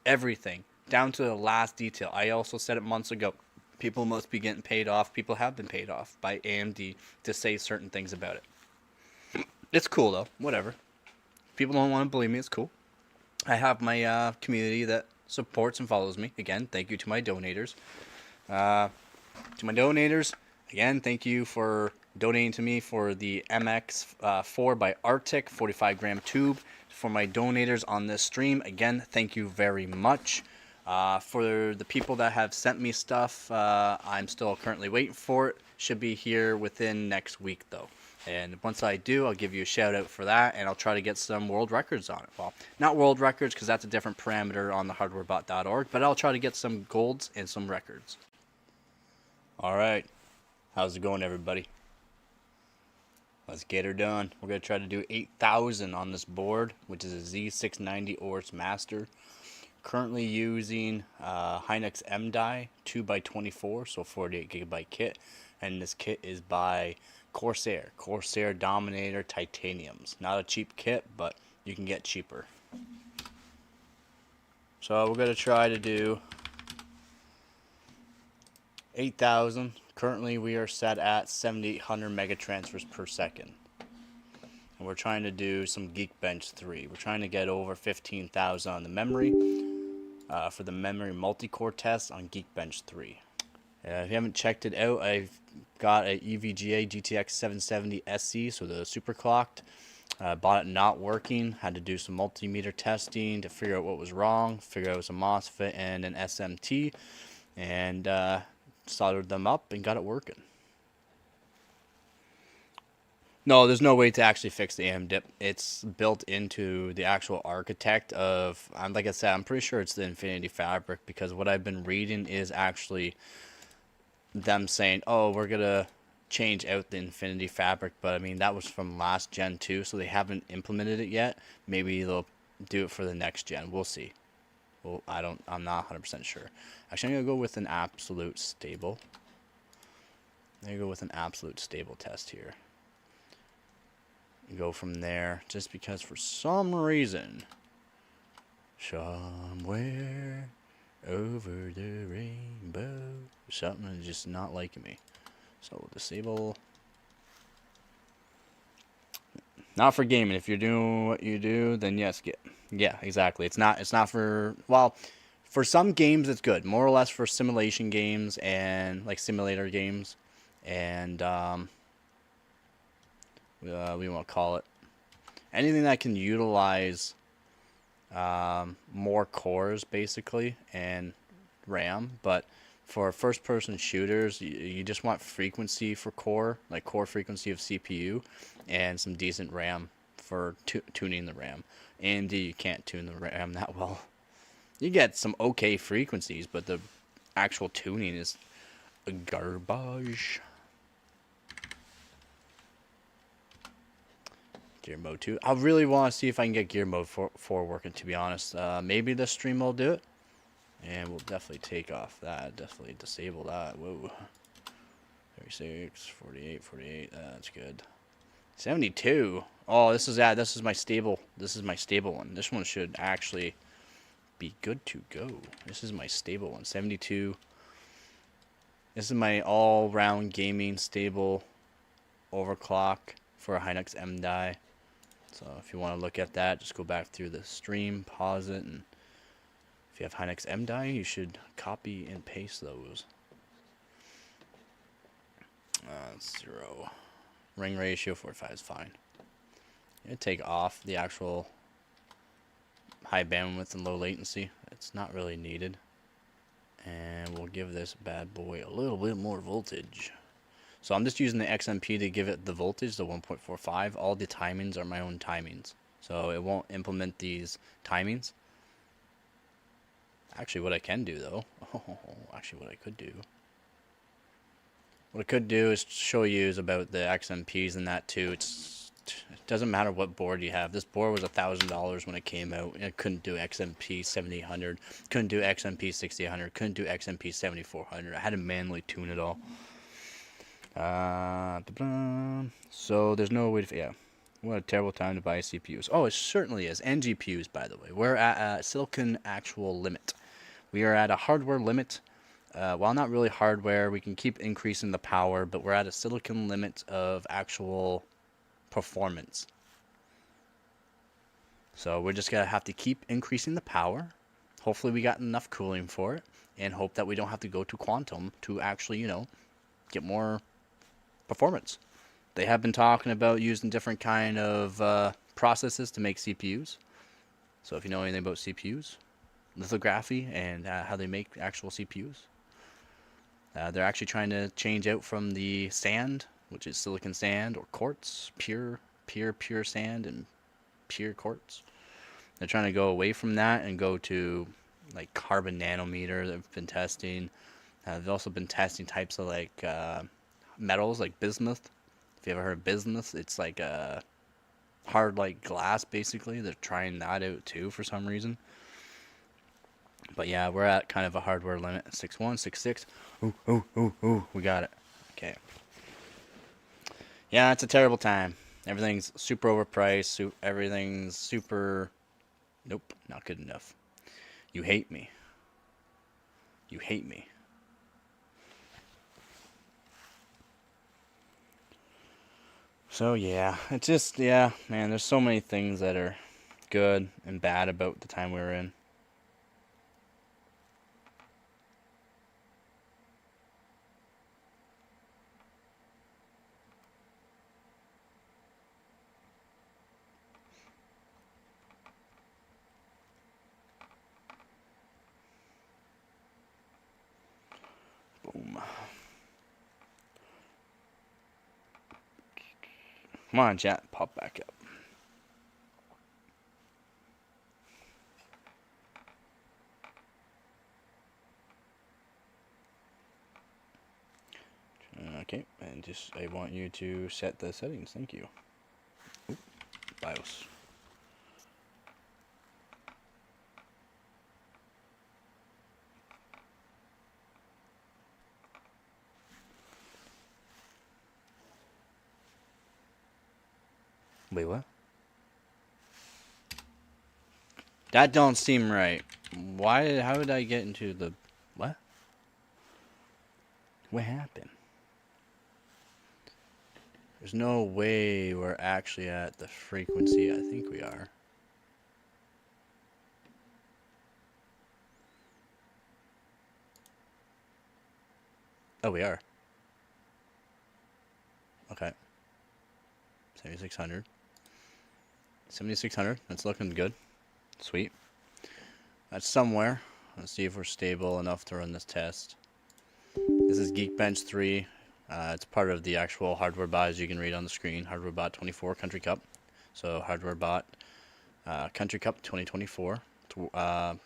everything down to the last detail. I also said it months ago. People must be getting paid off. People have been paid off by AMD to say certain things about it. It's cool though. Whatever. People don't want to believe me. It's cool. I have my community that supports and follows me. Again, thank you to my donators. To my donators, again, thank you for donating to me for the MX4 by Arctic 45 gram tube. For my donators on this stream, again, thank you very much. For the people that have sent me stuff, I'm still currently waiting for it. Should be here within next week, though. And once I do, I'll give you a shout out for that, and I'll try to get some world records on it. Well, not world records, because that's a different parameter on the hardwarebot.org, but I'll try to get some golds and some records. Alright, how's it going, everybody? Let's get her done. We're going to try to do 8,000 on this board, which is a Z690 Ors Master. Currently using Hynix M die 2x24, so 48GB kit. And this kit is by Corsair Dominator Titaniums. Not a cheap kit, but you can get cheaper. So we're going to try to do 8,000. Currently we are set at 7,800 megatransfers per second. And we're trying to do some Geekbench 3. We're trying to get over 15,000 on the memory for the memory multi-core test on Geekbench 3. If you haven't checked it out, I've got a EVGA GTX 770 SC, so the superclocked. Bought it not working, had to do some multimeter testing to figure out what was wrong, figure out it was a MOSFET and an SMT, and soldered them up and got it working. No, there's no way to actually fix the AM dip. It's built into the actual architect of, like I said, I'm pretty sure it's the Infinity Fabric, because what I've been reading is actually them saying, oh, we're going to change out the Infinity Fabric, but I mean, that was from last gen too, so they haven't implemented it yet. Maybe they'll do it for the next gen. We'll see. Well, I'm not 100% sure. Actually, I'm going to go with an absolute stable. I'm going to go with an absolute stable test here. And go from there, just because for some reason, somewhere over the rainbow, something is just not liking me. So we'll disable. Not for gaming. If you're doing what you do, then yes, yeah, exactly. It's not for, well, for some games it's good. More or less for simulation games and like simulator games, and we want to call it anything that can utilize more cores basically and RAM. But for first-person shooters, you just want frequency for core, like core frequency of CPU, and some decent RAM for tuning the RAM. AMD, you can't tune the RAM that well. You get some okay frequencies, but the actual tuning is garbage. Gear mode 2. I really want to see if I can get gear mode 4 working, to be honest. Maybe this stream will do it. And we'll definitely take off that. Definitely disable that. Whoa. 36, 48, 48. That's good. 72. Oh, this is my stable. This is my stable one. This one should actually be good to go. This is my stable one. 72. This is my all-round gaming stable overclock for a Hynix M die. So if you want to look at that, just go back through the stream, pause it, and if you have Hynix M die, you should copy and paste those. 0. Ring ratio 45 is fine. You take off the actual high bandwidth and low latency. It's not really needed. And we'll give this bad boy a little bit more voltage. So I'm just using the XMP to give it the voltage, the 1.45. All the timings are my own timings. So it won't implement these timings. Actually, what I can do, though... what I could do is show you is about the XMPs and that, too. It doesn't matter what board you have. This board was $1,000 when it came out. It couldn't do XMP 7800, couldn't do XMP 6800, couldn't do XMP 7400. I had to manually tune it all. So there's no way to... Yeah. What a terrible time to buy CPUs. Oh, it certainly is. And GPUs, by the way. We're at a silicon actual limit. We are at a hardware limit. While not really hardware, we can keep increasing the power, but we're at a silicon limit of actual performance. So we're just going to have to keep increasing the power. Hopefully we got enough cooling for it, and hope that we don't have to go to quantum to actually, you know, get more performance. They have been talking about using different kind of processes to make CPUs. So if you know anything about CPUs, lithography, and how they make actual CPUs, they're actually trying to change out from the sand, which is silicon sand, or quartz, pure sand, and pure quartz. They're trying to go away from that and go to like carbon nanometer. They've been testing. They've also been testing types of like metals, like bismuth. If you ever heard of bismuth, it's like a hard like glass, basically. They're trying that out too for some reason. But yeah, we're at kind of a hardware limit. 6.1, 6.6. Ooh, we got it. Okay. Yeah, it's a terrible time. Everything's super overpriced. Everything's super... Nope, not good enough. You hate me. You hate me. So yeah, it's just, yeah, man, there's so many things that are good and bad about the time we were in. Boom. Come on, chat, pop back up. Okay, and just, I want you to set the settings, thank you. Oop, BIOS. Wait, what? That don't seem right. Why? How did I get into the... What? What happened? There's no way we're actually at the frequency I think we are. Oh, we are. Okay. 7,600. 7,600. That's looking good. Sweet. That's somewhere. Let's see if we're stable enough to run this test. This is Geekbench 3. It's part of the actual hardware bot, as you can read on the screen. Hardware bot 24 Country Cup. So hardware bot Country Cup 2024.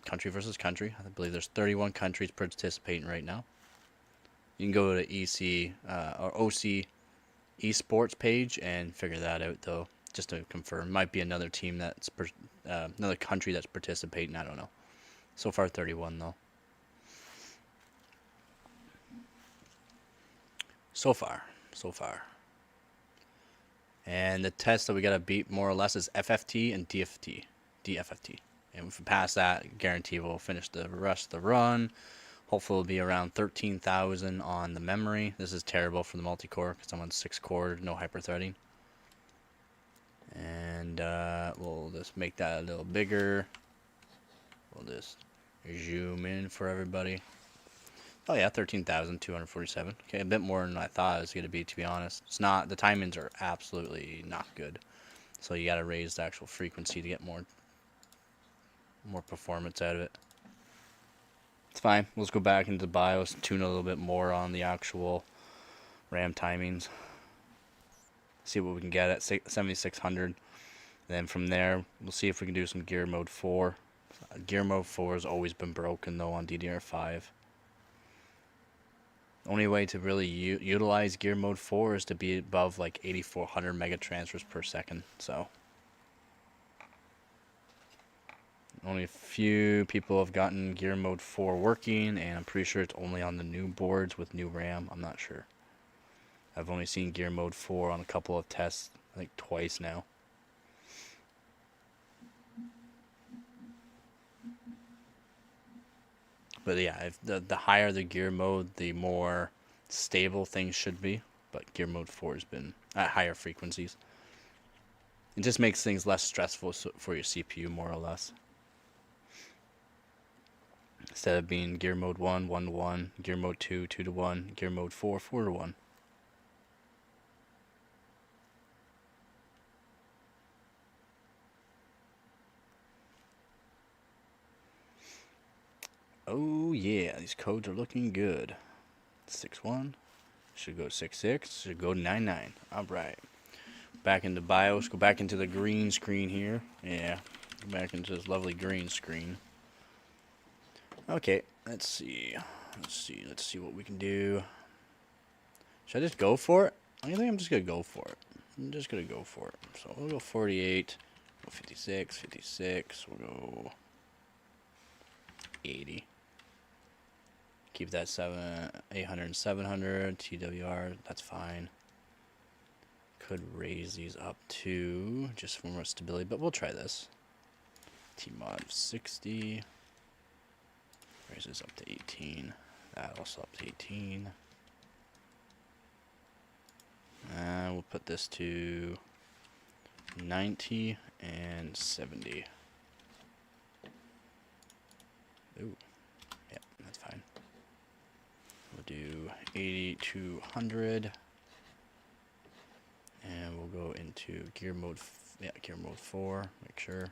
Country versus country. I believe there's 31 countries participating right now. You can go to EC or OC esports page and figure that out, though, just to confirm. Might be another team that's another country that's participating. I don't know. So far 31 though. So far. And the test that we gotta beat more or less is FFT and DFT. And if we pass that, guarantee we'll finish the rest of the run. Hopefully it'll be around 13,000 on the memory. This is terrible for the multi-core because I'm on 6-core, no hyper-threading. And we'll just make that a little bigger. We'll just zoom in for everybody. Oh yeah, 13,247. Okay, a bit more than I thought it was going to be, to be honest. It's not, the timings are absolutely not good. So you got to raise the actual frequency to get more performance out of it. It's fine. Let's go back into BIOS and tune a little bit more on the actual RAM timings. See what we can get at 7,600. Then from there, we'll see if we can do some Gear Mode 4. Gear Mode 4 has always been broken, though, on DDR5. Only way to really utilize Gear Mode 4 is to be above like 8,400 mega transfers per second. So only a few people have gotten Gear Mode 4 working, and I'm pretty sure it's only on the new boards with new RAM. I'm not sure. I've only seen Gear Mode 4 on a couple of tests, I think twice now. But yeah, if the higher the gear mode, the more stable things should be. But gear mode 4 has been at higher frequencies. It just makes things less stressful for your CPU, more or less. Instead of being gear mode 1, 1 to 1, gear mode 2, 2 to 1, gear mode 4, 4 to 1. Oh yeah, these codes are looking good. 6.1, should go 6.6, should go 9.9. Alright. Back into BIOS, go back into the green screen here. Yeah, go back into this lovely green screen. Okay, let's see what we can do. Should I just go for it? I think I'm just gonna go for it. I'm just gonna go for it. So we'll go 48, go 56, 56, we'll go 80. Keep that 800 and 700, TWR, that's fine. Could raise these up to just for more stability, but we'll try this. Tmod 60. Raise this up to 18. That also up to 18. And we'll put this to 90 and 70. Ooh, yeah, that's fine. We'll do 80 to 100. And we'll go into gear mode, gear mode 4, make sure.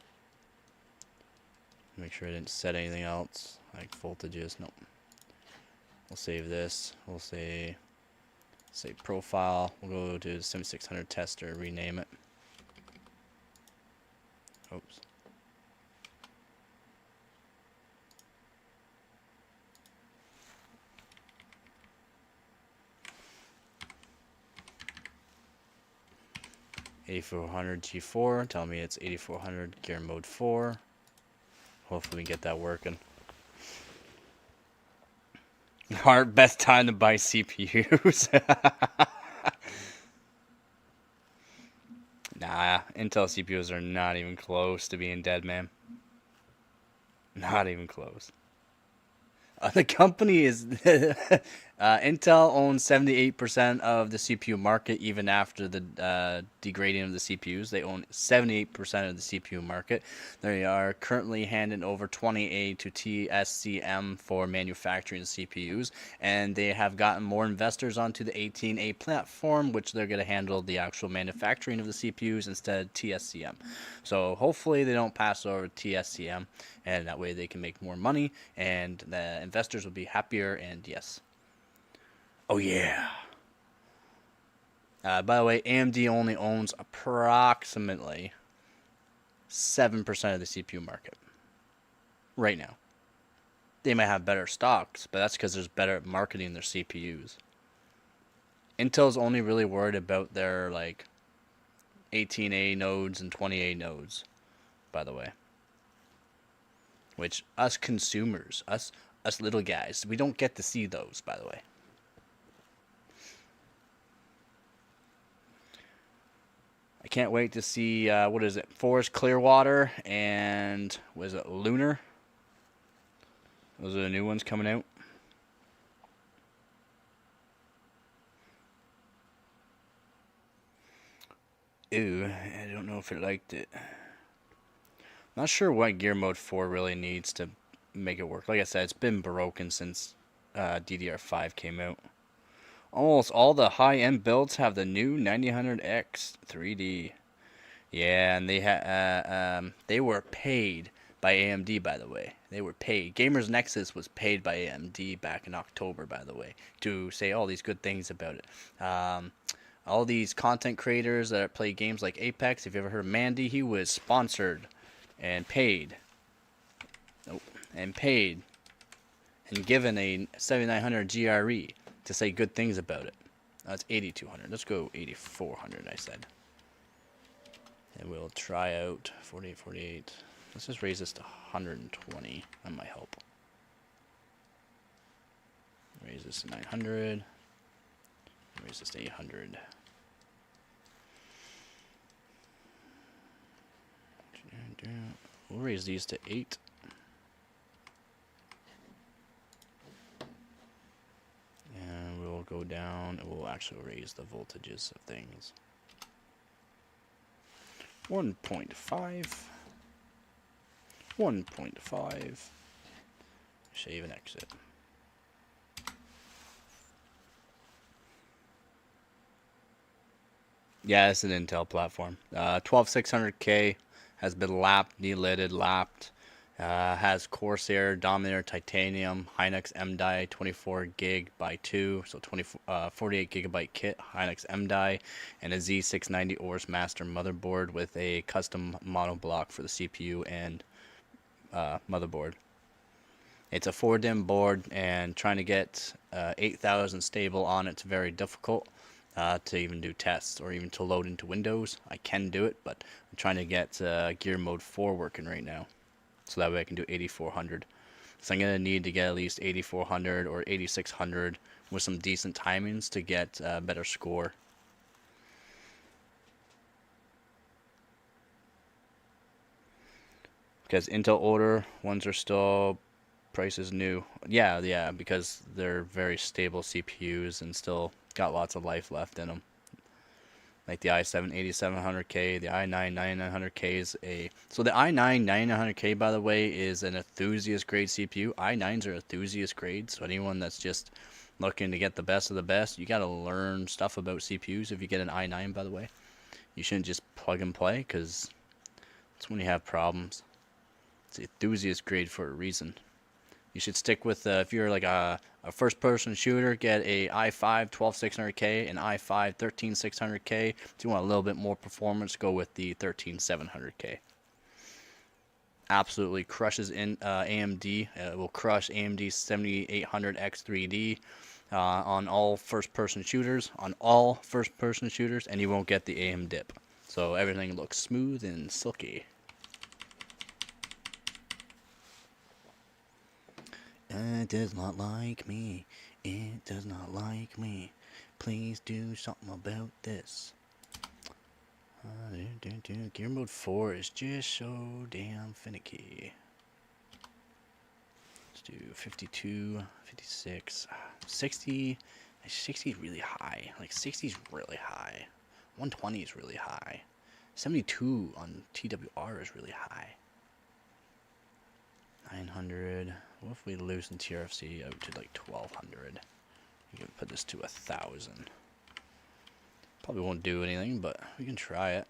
Make sure I didn't set anything else, like voltages, nope. We'll save this, we'll say profile, we'll go to 7600 tester, rename it. Oops. $8400 G4, tell me it's 8400 gear mode 4. Hopefully we can get that working. Our best time to buy CPUs. Nah, Intel CPUs are not even close to being dead, man. Not even close. The company is Intel owns 78% of the CPU market, even after the degrading of the CPUs. They own 78% of the CPU market. They are currently handing over 20A to TSCM for manufacturing CPUs, and they have gotten more investors onto the 18A platform, which they're going to handle the actual manufacturing of the CPUs instead of TSCM. So hopefully they don't pass over TSCM, and that way they can make more money, and the investors will be happier, and yes. Oh yeah. By the way, AMD only owns approximately 7% of the CPU market right now. They might have better stocks, but that's because there's better at marketing their CPUs. Intel's only really worried about their like 18A nodes and 20A nodes, by the way. Which us consumers, us little guys, we don't get to see those, by the way. I can't wait to see, what is it, Forest Clearwater and, what is it, Lunar? Those are the new ones coming out. Ew, I don't know if I liked it. Not sure what gear mode 4 really needs to make it work. Like I said, it's been broken since DDR5 came out. Almost all the high-end builds have the new 9000X 3D. Yeah, and they were paid by AMD, by the way. They were paid. Gamers Nexus was paid by AMD back in October, by the way, to say all these good things about it. All these content creators that play games like Apex, if you ever heard of Mandy, he was sponsored and paid. Nope. And paid and given a 7900 GRE to say good things about it. That's 8200. Let's go 8400, I said. And we'll try out 48, 48. Let's just raise this to 120. That might help. Raise this to 900. Raise this to 800. We'll raise these to 8. go down, it will actually raise the voltages of things. 1.5, 1.5, save and exit. Yeah, it's an Intel platform. 12600K has been lapped, delidded, lapped. Has Corsair, Dominator, Titanium, Hynix M die, 24 gig by 2, so 48 gigabyte kit, Hynix M die, and a Z690 ORS master motherboard with a custom monoblock for the CPU and motherboard. It's a 4-DIMM board, and trying to get 8000 stable on it's very difficult to even do tests or even to load into Windows. I can do it, but I'm trying to get Gear Mode 4 working right now, so that way I can do 8400. So I'm going to need to get at least 8400 or 8600 with some decent timings to get a better score. Because Intel older ones are still prices new. Yeah, because they're very stable CPUs and still got lots of life left in them. Like the i7 8700K, the i9 9900K is a... So the i9 9900K, by the way, is an enthusiast grade CPU. i9s are enthusiast grade, so anyone that's just looking to get the best of the best, you got to learn stuff about CPUs if you get an i9, by the way. You shouldn't just plug and play, because that's when you have problems. It's enthusiast grade for a reason. You should stick with, if you're like a first-person shooter, get a i5 12600K and i5 13600K. If you want a little bit more performance, go with the 13700K. Absolutely crushes in AMD. It will crush AMD 7800X3D on all first-person shooters. And you won't get the AM dip. So everything looks smooth and silky. It does not like me. It does not like me. Please do something about this. Gear Mode 4 is just so damn finicky. Let's do 52, 56, 60. 60 is really high. Like 60 is really high. 120 is really high. 72 on TWR is really high. 900. What if we loosen TRFC out to like 1200? We can put this to 1000. Probably won't do anything, but we can try it.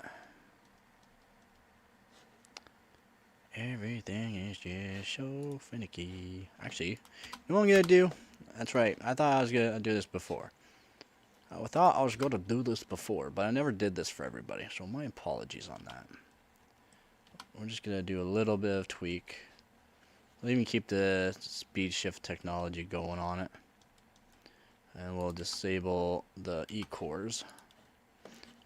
Everything is just so finicky. Actually, you know what I'm gonna do? That's right. I thought I was gonna do this before. I thought I was gonna do this before, but I never did this for everybody. So my apologies on that. We're just gonna do a little bit of tweak. We'll even keep the speed shift technology going on it. And we'll disable the E cores.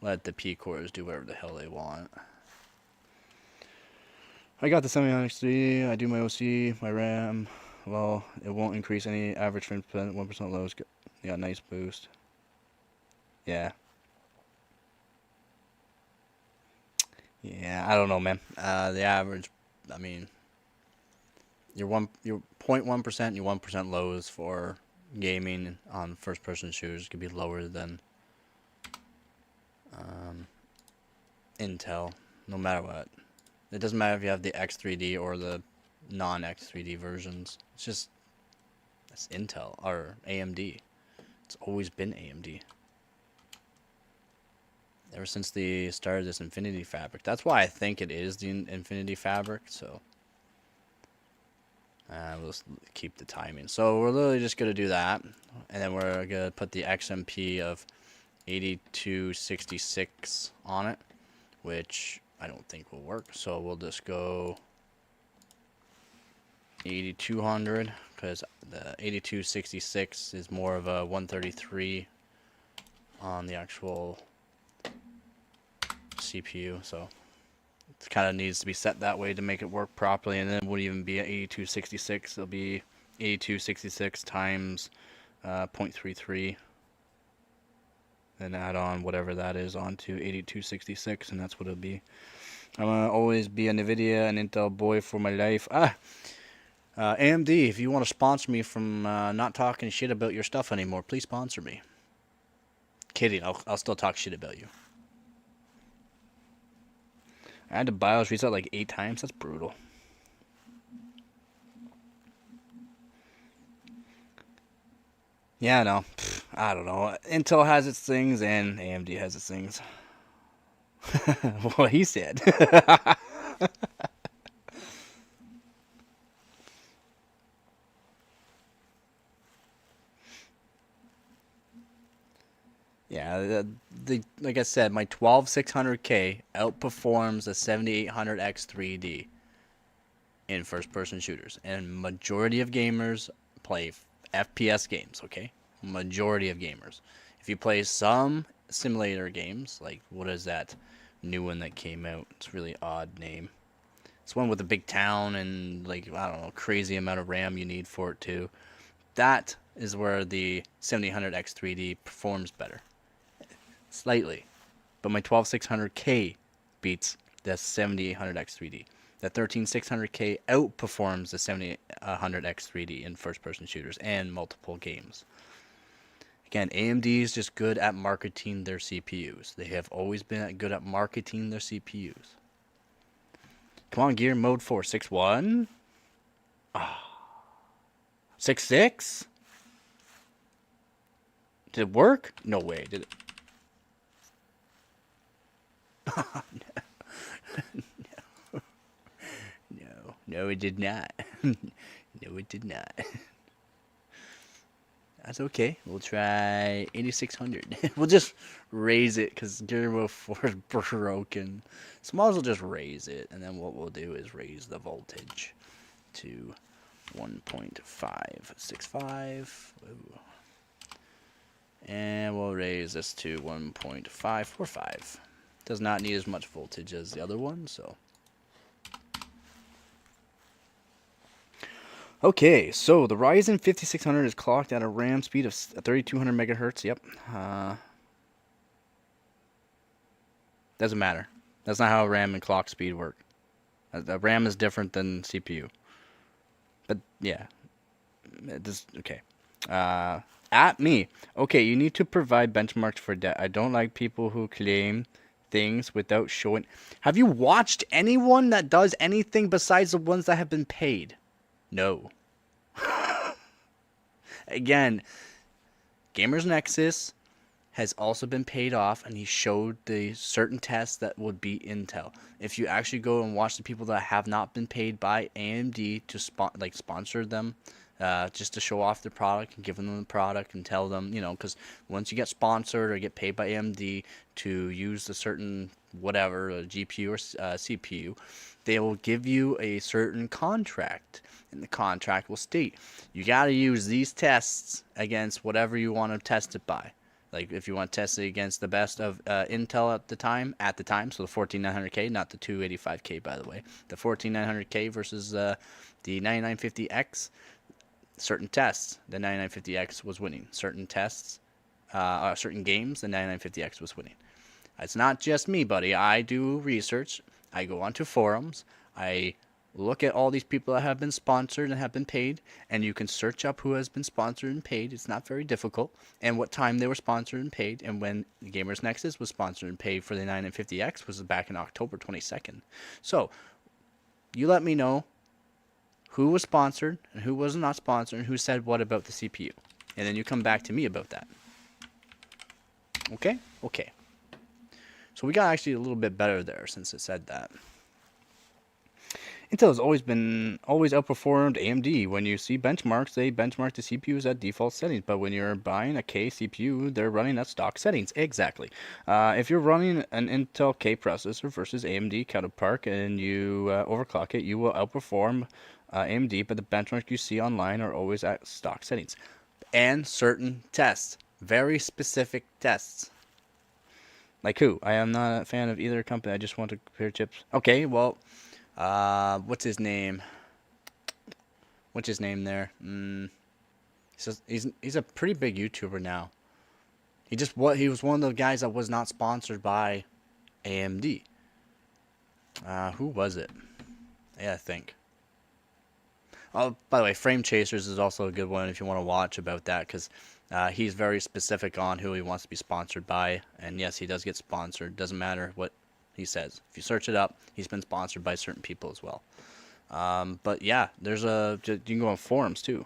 Let the P cores do whatever the hell they want. I got the 7900X3, I do my OC, my RAM. Well, it won't increase any average frame per 1% lows. Yeah, nice boost. Yeah. Yeah, I don't know, man. The average, I mean, your 0.1% and your 1% lows for gaming on first-person shooters could be lower than Intel, no matter what. It doesn't matter if you have the X3D or the non-X3D versions. It's just, it's Intel or AMD. It's always been AMD. Ever since the start of this Infinity Fabric. That's why I think it is the Infinity Fabric, so we'll keep the timing. So we're literally just going to do that, and then we're going to put the XMP of 8266 on it, which I don't think will work. So we'll just go 8200, because the 8266 is more of a 133 on the actual CPU, so it kind of needs to be set that way to make it work properly. And then it wouldn't even be 8266, it'll be 8266 times 0.33, then add on whatever that is onto 8266, and that's what it'll be. I'm gonna always be a NVIDIA and Intel boy for my life. AMD, if you want to sponsor me from not talking shit about your stuff anymore, please sponsor me. kidding. I'll still talk shit about you. I had to BIOS reset like 8 times. That's brutal. Yeah, no. I don't know. Intel has its things and AMD has its things. What he said. Yeah, the like I said, my 12600K outperforms a 7800X 3D in first-person shooters, and majority of gamers play FPS games. Okay, majority of gamers. If you play some simulator games, like what is that new one that came out? It's a really odd name. It's one with a big town and like I don't know, crazy amount of RAM you need for it too. That is where the 7800X 3D performs better. Slightly. But my 12600K beats the 7800X 3D. The 13600K outperforms the 7800X 3D in first person shooters and multiple games. Again, AMD is just good at marketing their CPUs. They have always been good at marketing their CPUs. Come on, Gear, mode 4. 6-1? 6-6? Did it work? No way, did it? No, it did not. No, it did not. That's okay. We'll try 8600. We'll just raise it because Gear 4 is broken. So might as well just raise it, and then what we'll do is raise the voltage to 1.565. Ooh. And we'll raise this to 1.545. Does not need as much voltage as the other one, so. Okay, so the Ryzen 5600 is clocked at a RAM speed of 3200 megahertz. Yep. Doesn't matter. That's not how RAM and clock speed work. The RAM is different than CPU. But yeah, this okay. At me. Okay, you need to provide benchmarks for debt. I don't like people who claim things without showing. Have you watched anyone that does anything besides the ones that have been paid? No. Again, Gamers Nexus has also been paid off, and he showed the certain tests that would beat Intel. If you actually go and watch the people that have not been paid by AMD to sponsor them, just to show off their product and give them the product and tell them, you know, because once you get sponsored or get paid by AMD to use a certain whatever, a GPU or CPU, they will give you a certain contract. And the contract will state, you got to use these tests against whatever you want to test it by. Like if you want to test it against the best of Intel at the time, so the 14900K, not the 285K by the way, the 14900K versus the 9950X, certain tests, the 9950X was winning. Certain tests, certain games, the 9950X was winning. It's not just me, buddy. I do research. I go onto forums. I look at all these people that have been sponsored and have been paid, and you can search up who has been sponsored and paid. It's not very difficult, and what time they were sponsored and paid, and when Gamers Nexus was sponsored and paid for the 9950X was back in October 22nd. So, you let me know who was sponsored and who was not sponsored and who said what about the CPU. And then you come back to me about that. Okay? Okay. So we got actually a little bit better there since it said that. Intel has always outperformed AMD. When you see benchmarks, they benchmark the CPUs at default settings. But when you're buying a K CPU, they're running at stock settings. Exactly. If you're running an Intel K processor versus AMD counterpart and you overclock it, you will outperform AMD. But the benchmarks you see online are always at stock settings. And certain tests. Very specific tests. Like who? I am not a fan of either company. I just want to compare chips. Okay, well... what's his name? What's his name there? He's a pretty big YouTuber now. He was one of the guys that was not sponsored by AMD. Who was it? Yeah, I think. Oh, by the way, Frame Chasers is also a good one if you want to watch about that, because He's very specific on who he wants to be sponsored by, and yes, he does get sponsored. Doesn't matter what he says. If you search it up, he's been sponsored by certain people as well. But yeah, you can go on forums too.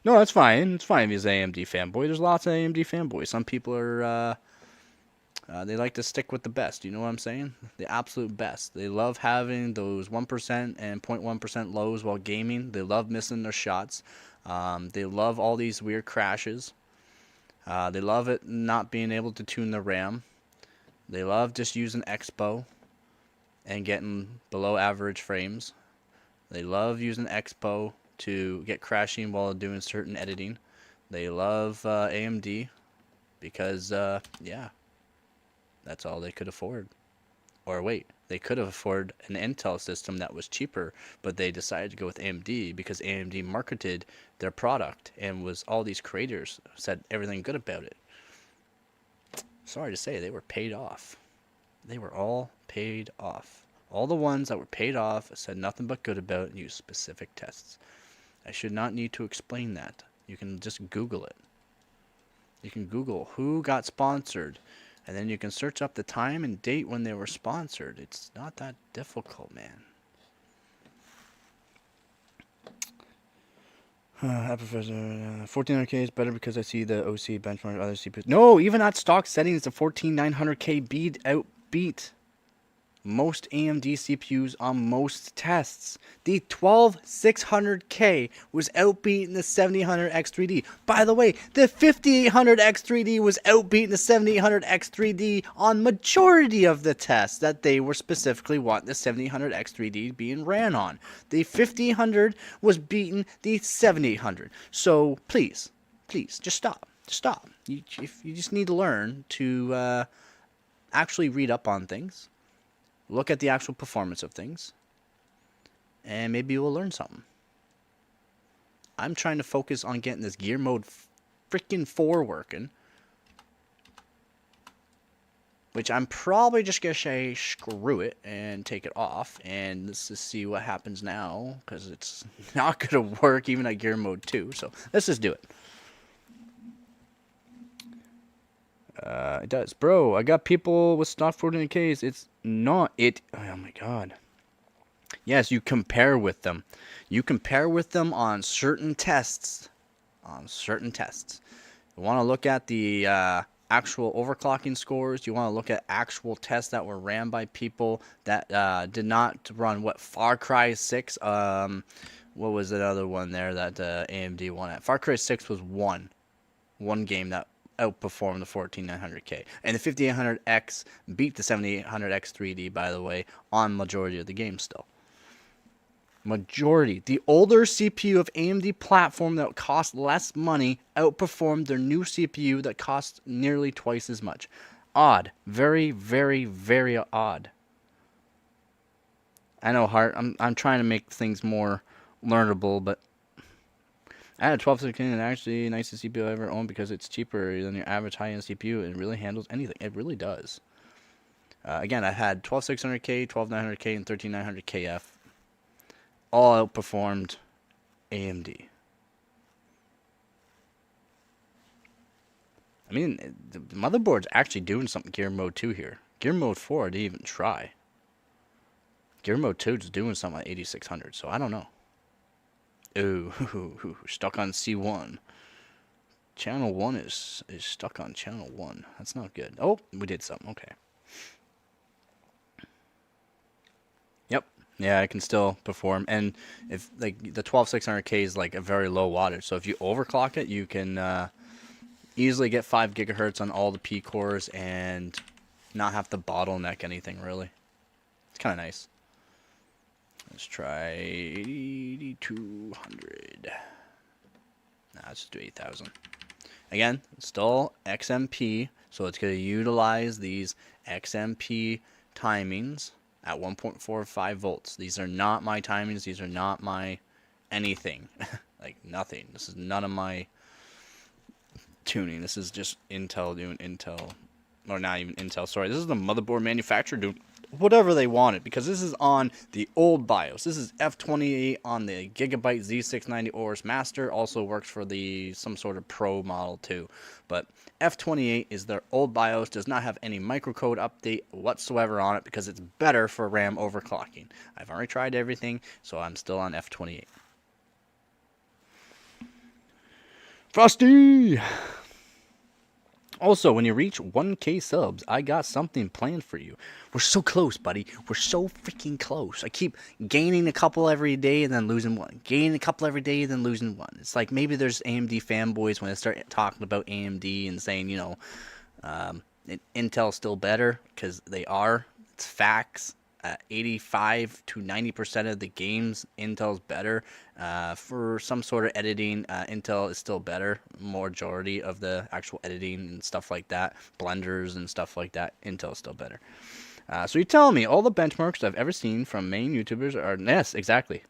No, that's fine. It's fine if he's an AMD fanboy. There's lots of AMD fanboys. Some people are, they like to stick with the best. You know what I'm saying? The absolute best. They love having those 1% and 0.1% lows while gaming. They love missing their shots. They love all these weird crashes. They love it not being able to tune the RAM. They love just using Expo and getting below average frames. They love using Expo to get crashing while doing certain editing. They love AMD because, yeah, that's all they could afford. Or wait, they could have afforded an Intel system that was cheaper, but they decided to go with AMD because AMD marketed their product and was all these creators said everything good about it. Sorry to say, they were paid off. They were all paid off. All the ones that were paid off said nothing but good about it and used specific tests. I should not need to explain that. You can just Google it. You can Google who got sponsored, and then you can search up the time and date when they were sponsored. It's not that difficult, man. Professor, 1400K is better because I see the OC benchmark other CPUs. No, even at stock settings, the 14900K outbeat most AMD CPUs on most tests. The 12600K was outbeating the 7800X3D. By the way, the 5800X3D was outbeating the 7800X3D on majority of the tests that they were specifically wanting the 7800X3D being ran on. The 5800 was beating the 7800. So please, just stop. Stop. You just need to learn to actually read up on things. Look at the actual performance of things, and maybe you will learn something. I'm trying to focus on getting this gear mode freaking 4 working, which I'm probably just going to say screw it and take it off, and let's just see what happens now, because it's not going to work even at gear mode 2, so let's just do it. It does. Bro, I got people with stock 14Ks. It's not it. Oh my god. Yes, you compare with them. You compare with them on certain tests. You want to look at the actual overclocking scores. You want to look at actual tests that were ran by people that did not run Far Cry 6. What was the other one there that AMD won at? Far Cry 6 was one game that outperformed the 14900K, and the 5800X beat the 7800X 3D, by the way, on majority of the game still. Majority. The older CPU of AMD platform that cost less money outperformed their new CPU that cost nearly twice as much. Odd. Very, very, very odd. I know, Hart. I'm trying to make things more learnable, but I had a 12600 and actually the nicest CPU I ever owned because it's cheaper than your average high-end CPU and it really handles anything. It really does. Again, I had 12600K, 12900K, and 13900KF. All outperformed AMD. I mean, the motherboard's actually doing something Gear Mode 2 here. Gear Mode 4 I didn't even try. Gear Mode 2 is doing something at 8600, so I don't know. Ooh, stuck on C1. Channel 1 is stuck on channel 1. That's not good. Oh, we did something. Okay. Yep. Yeah, I can still perform. And if like the 12600K is like a very low wattage, so if you overclock it, you can easily get 5 gigahertz on all the P cores and not have to bottleneck anything really. It's kind of nice. Let's try 8200. Nah, let's just do 8000. Again, still XMP, so it's going to utilize these XMP timings at 1.45 volts. These are not my timings. These are not my anything. Like nothing. This is none of my tuning. This is just Intel doing Intel. Or not even Intel, sorry. This is the motherboard manufacturer doing whatever they wanted, because this is on the old BIOS. This is F28 on the Gigabyte Z690 ORS Master. Also works for the some sort of Pro model too. But F28 is their old BIOS. Does not have any microcode update whatsoever on it because it's better for RAM overclocking. I've already tried everything, so I'm still on F28. Frosty! Also, when you reach 1K subs, I got something planned for you. We're so close, buddy. We're so freaking close. I keep gaining a couple every day and then losing one. Gaining a couple every day and then losing one. It's like maybe there's AMD fanboys when they start talking about AMD and saying, you know, Intel's still better, because they are. It's facts. 85 to 90% of the games, Intel's better. For some sort of editing, Intel is still better. Majority of the actual editing and stuff like that, blenders and stuff like that, Intel is still better. So you're telling me all the benchmarks I've ever seen from main YouTubers are, yes, exactly.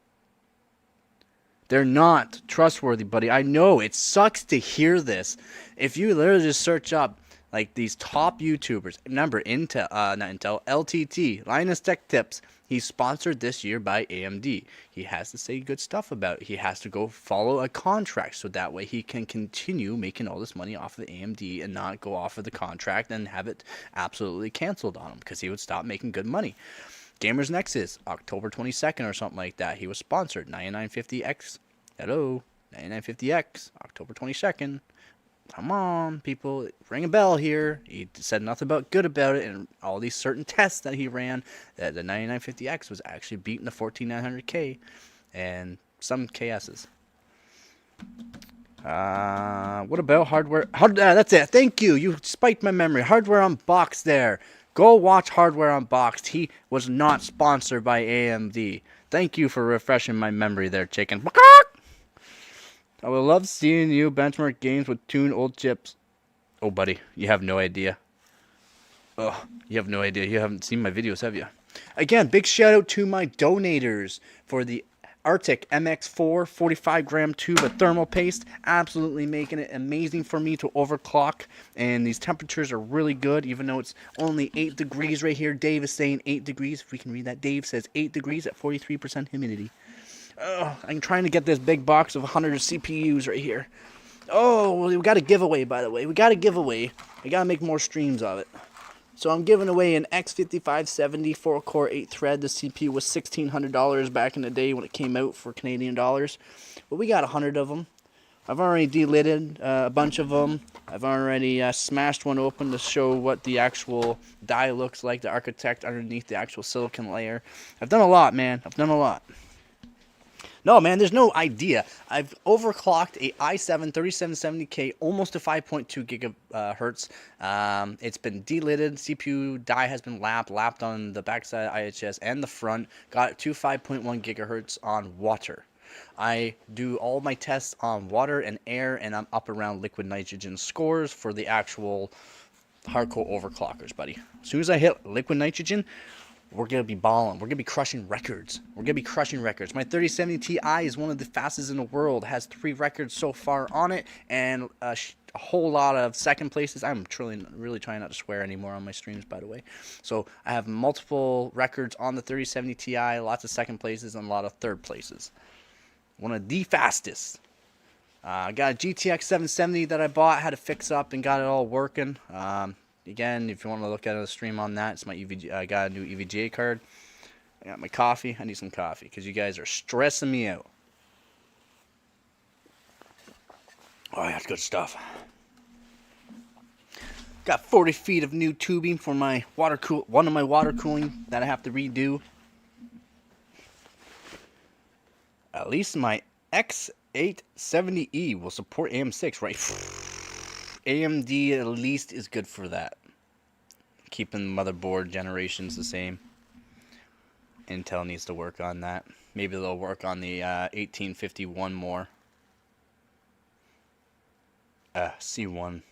They're not trustworthy, buddy. I know, it sucks to hear this. If you literally just search up like these top YouTubers, remember Intel, not Intel, LTT, Linus Tech Tips, he's sponsored this year by AMD. He has to say good stuff about it. He has to go follow a contract so that way he can continue making all this money off of AMD and not go off of the contract and have it absolutely canceled on him, because he would stop making good money. Gamers Nexus, October 22nd or something like that, he was sponsored. 9950X, hello, 9950X, October 22nd. Come on, people, ring a bell here. He said nothing about good about it, and all these certain tests that he ran, that the 9950X was actually beating the 14900K and some KSs. What about hardware? That's it. Thank you. You spiked my memory. Hardware Unboxed there. Go watch Hardware Unboxed. He was not sponsored by AMD. Thank you for refreshing my memory there, chicken. I would love seeing you benchmark games with tuned old chips. Oh, buddy, you have no idea. Oh, you have no idea. You haven't seen my videos, have you? Again, big shout out to my donators for the Arctic MX4 45-gram tube of thermal paste. Absolutely making it amazing for me to overclock. And these temperatures are really good, even though it's only 8 degrees right here. Dave is saying 8 degrees. If we can read that, Dave says 8 degrees at 43% humidity. I'm trying to get this big box of 100 CPUs right here. Oh, we got a giveaway, by the way. We got a giveaway. I got to make more streams of it. So I'm giving away an X5570 4-core 8-thread. The CPU was $1,600 back in the day when it came out for Canadian dollars. But we got 100 of them. I've already delidded a bunch of them. I've already smashed one open to show what the actual die looks like, the architect underneath the actual silicon layer. I've done a lot, man. I've done a lot. No, man, there's no idea. I've overclocked a i7 3770K almost to 5.2 gigahertz. It's been delidded. CPU die has been lapped on the backside IHS and the front. Got it to 5.1 gigahertz on water. I do all my tests on water and air, and I'm up around liquid nitrogen scores for the actual hardcore overclockers, buddy. As soon as I hit liquid nitrogen, we're going to be balling. We're going to be crushing records. We're going to be crushing records. My 3070 Ti is one of the fastest in the world. Has 3 records so far on it, and a whole lot of second places. I'm really trying not to swear anymore on my streams, by the way. So I have multiple records on the 3070 Ti, lots of second places, and a lot of third places. One of the fastest. I got a GTX 770 that I bought, had to fix up, and got it all working. Again, if you want to look at a stream on that, it's my EVGA. I got a new EVGA card. I got my coffee. I need some coffee because you guys are stressing me out. Oh, that's good stuff. Got 40 feet of new tubing for my one of my water cooling that I have to redo. At least my X870E will support AM6, right? AMD at least is good for that. Keeping motherboard generations the same. Intel needs to work on that. Maybe they'll work on the 1851 more. C1.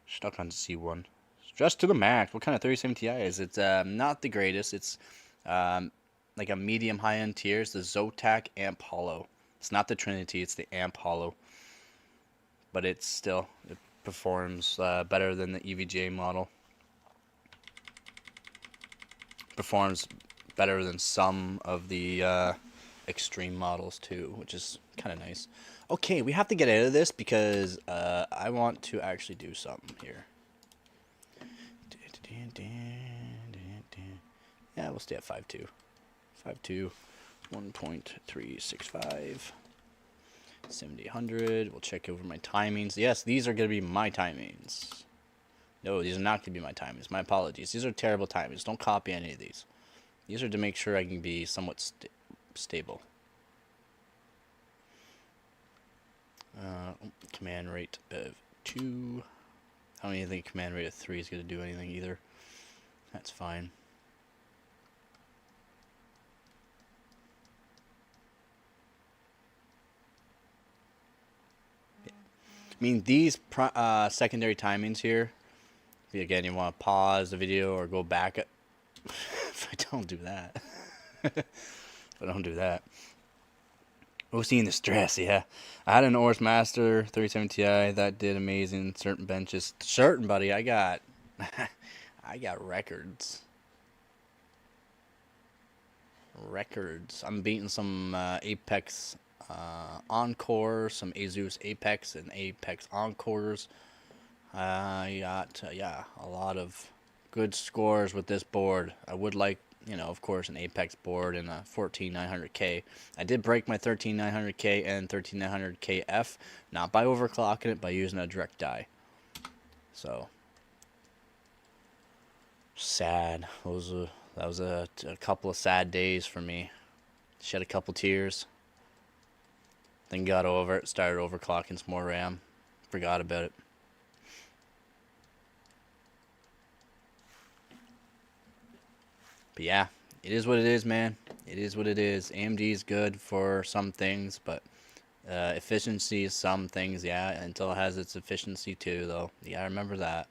Stuck on C1. Stress to the max. What kind of 3070 Ti is it? It's not the greatest. It's like a medium high-end tier. It's the Zotac Amp Hollow. It's not the Trinity. It's the Amp Hollow. But it's still... it performs better than the EVGA model. Performs better than some of the extreme models too, which is kind of nice. Okay, we have to get out of this because I want to actually do something here. Yeah, we'll stay at 5.2. 5.2, 1.365, 70, we'll check over my timings. Yes, these are going to be my timings. No, these are not going to be my timings. My apologies. These are terrible timings. Don't copy any of these. These are to make sure I can be somewhat stable. Command rate of 2. I don't even think command rate of 3 is going to do anything either. That's fine. I mean, these secondary timings here, again, you want to pause the video or go back. If I don't do that. If I don't do that. OC in the stress, yeah. I had an Oris Master 37 Ti that did amazing. Certain benches. Certain, buddy, I got I got records. I'm beating some Apex Encore, some Asus Apex and Apex Encores. I got, yeah, a lot of good scores with this board. I would like, you know, of course, an Apex board and a 14900K. I did break my 13900K and 13900KF, not by overclocking it, by using a direct die. So, sad. That was a couple of sad days for me. Shed a couple tears. Then got over it, started overclocking some more RAM. Forgot about it. But yeah, it is what it is, man. It is what it is. AMD is good for some things, but efficiency is some things, yeah. Intel has its efficiency too, though. You gotta remember that.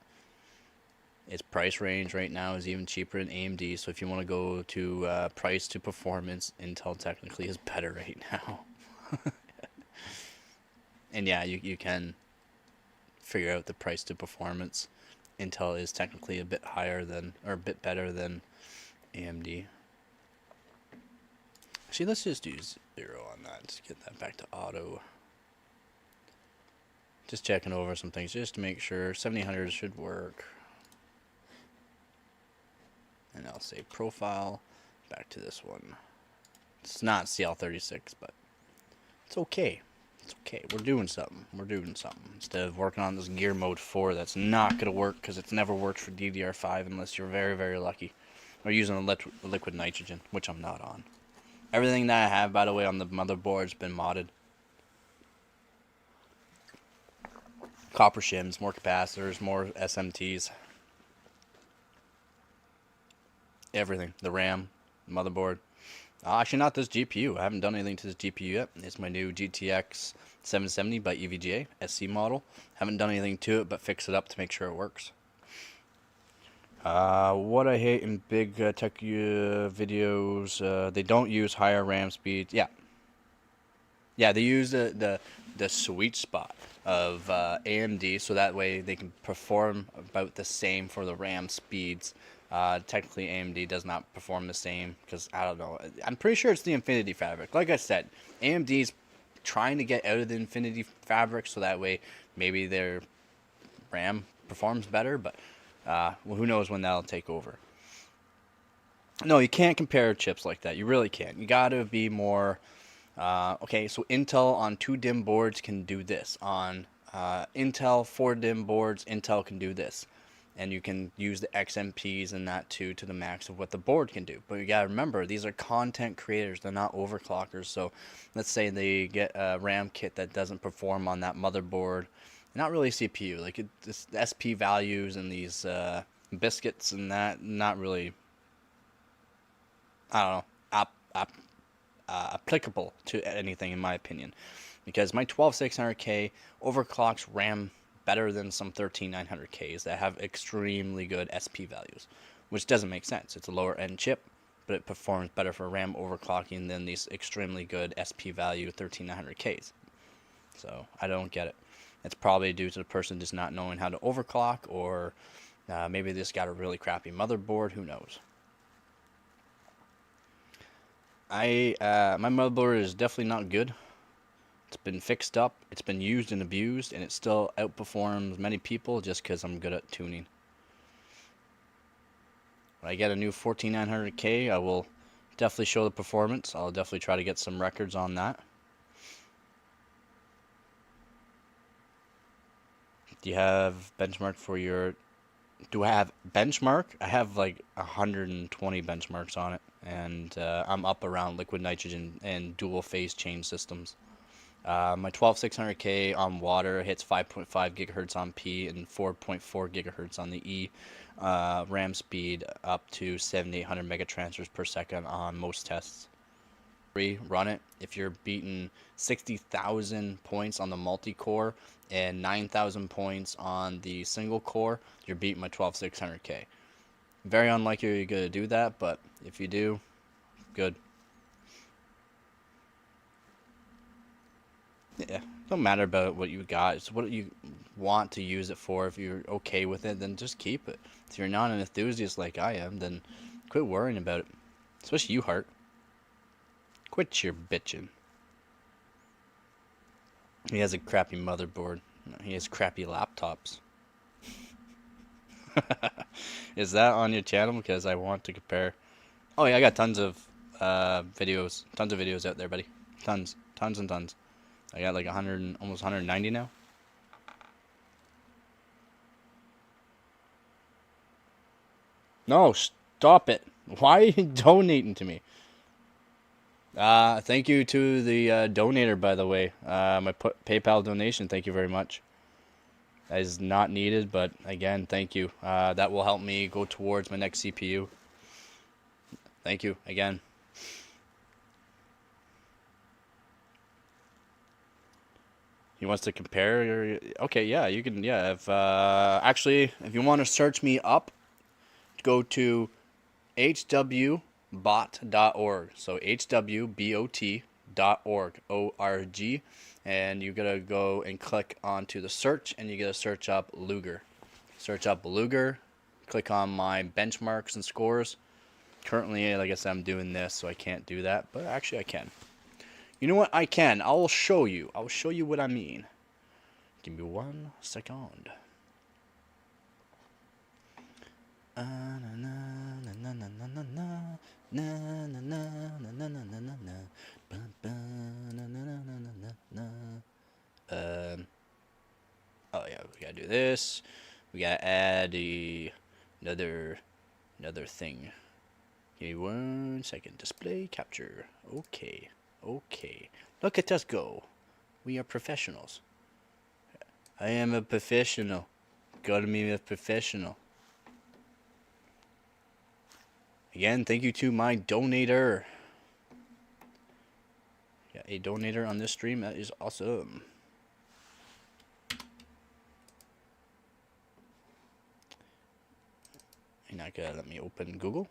Its price range right now is even cheaper than AMD, so if you want to go to price to performance, Intel technically is better right now. And yeah, you can figure out the price to performance. Intel is technically a bit higher than, or a bit better than AMD. Actually, let's just do 0 on that. Just get that back to auto. Just checking over some things just to make sure. 7000 should work. And I'll say profile. Back to this one. It's not CL36, but it's okay. It's okay. We're doing something. We're doing something. Instead of working on this gear mode 4 that's not going to work because it's never worked for DDR5 unless you're very, very lucky. Or using a liquid nitrogen, which I'm not on. Everything that I have, by the way, on the motherboard's been modded. Copper shims, more capacitors, more SMTs. Everything. The RAM, the motherboard. Actually, not this GPU. I haven't done anything to this GPU yet. It's my new GTX 770 by EVGA SC model. Haven't done anything to it, but fix it up to make sure it works. What I hate in big tech videos, they don't use higher RAM speeds. Yeah, they use the sweet spot of AMD, so that way they can perform about the same for the RAM speeds. Technically, AMD does not perform the same because, I don't know. I'm pretty sure it's the Infinity Fabric. Like I said, AMD's trying to get out of the Infinity Fabric so that way maybe their RAM performs better, but well, who knows when that'll take over. No, you can't compare chips like that. You really can't. You gotta be more... okay, so Intel on 2 DIMM boards can do this. On Intel 4 DIMM boards, Intel can do this. And you can use the XMPs and that too to the max of what the board can do. But you gotta remember, these are content creators. They're not overclockers. So let's say they get a RAM kit that doesn't perform on that motherboard. Not really CPU. Like the SP values and these biscuits and that, not really, I don't know, applicable to anything in my opinion. Because my 12600K overclocks RAM better than some 13900Ks that have extremely good SP values, which doesn't make sense. It's a lower end chip, but it performs better for RAM overclocking than these extremely good SP value 13900Ks. So I don't get it. It's probably due to the person just not knowing how to overclock, or maybe they just got a really crappy motherboard. Who knows? My motherboard is definitely not good. It's been fixed up, it's been used and abused, and it still outperforms many people just because I'm good at tuning. When I get a new 14900K, I will definitely show the performance. I'll definitely try to get some records on that. Do you have benchmark for your... Do I have benchmark? I have like 120 benchmarks on it, and I'm up around liquid nitrogen and dual phase change systems. My 12600K on water hits 5.5 gigahertz on P and 4.4 gigahertz on the E. RAM speed up to 7800 megatransfers per second on most tests. Run it. If you're beating 60,000 points on the multi-core and 9,000 points on the single core, you're beating my 12600K. Very unlikely you're going to do that, but if you do, good. Yeah, don't matter about what you got. It's what you want to use it for. If you're okay with it, then just keep it. If you're not an enthusiast like I am, then quit worrying about it. Especially you, Hart. Quit your bitching. He has a crappy motherboard. He has crappy laptops. Is that on your channel? Because I want to compare. Oh yeah, I got tons of videos. Tons of videos out there, buddy. Tons. Tons and tons. I got like 100, almost 190 now. No, stop it. Why are you donating to me? Thank you to the donator, by the way. My PayPal donation, thank you very much. That is not needed, but again, thank you. That will help me go towards my next CPU. Thank you, again. He wants to compare. Okay, yeah, you can. Yeah, if actually, if you want to search me up, go to hwbot.org. So hwbot.org, O-R-G, and you gotta go and click onto the search, and you gotta search up Luger. Search up Luger. Click on my benchmarks and scores. Currently, like I said, I'm doing this, so I can't do that, but actually I can. You know what? I can. I'll show you. I'll show you what I mean. Give me 1 second. Oh yeah, we gotta do this. We gotta add another thing. Give me 1 second. Display capture. Okay. Okay. Look at us go. We are professionals. I am a professional. Gotta be a professional. Again, thank you to my donator. Yeah, a donator on this stream. That is awesome. You're not gonna let me open Google.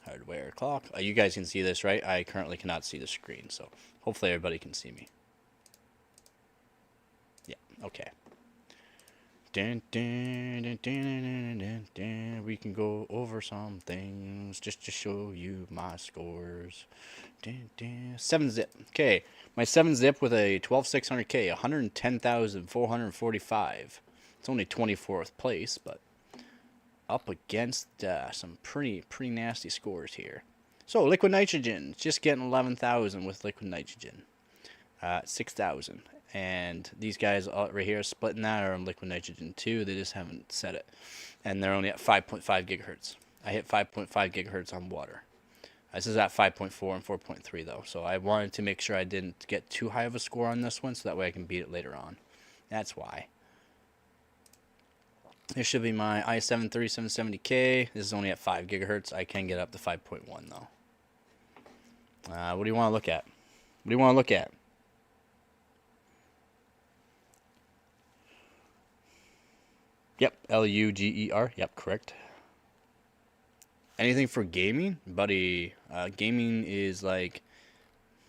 Hardware clock. You guys can see this, right? I currently cannot see the screen, so hopefully everybody can see me. Yeah, okay. We can go over some things just to show you my scores. 7-zip. Okay, my 7-zip with a 12600K, 110,445. It's only 24th place, but up against some pretty nasty scores here. So liquid nitrogen, just getting 11,000 with liquid nitrogen, 6,000, and these guys right here splitting that are on liquid nitrogen too. They just haven't set it, and they're only at 5.5 gigahertz. I hit 5.5 gigahertz on water. This is at 5.4 and 4.3 though, so I wanted to make sure I didn't get too high of a score on this one, so that way I can beat it later on. That's why. This should be my i7 3770K. This is only at 5 gigahertz. I can get up to 5.1 though. What do you want to look at? What do you want to look at? Yep, Luger. Yep, correct. Anything for gaming? Buddy, gaming is like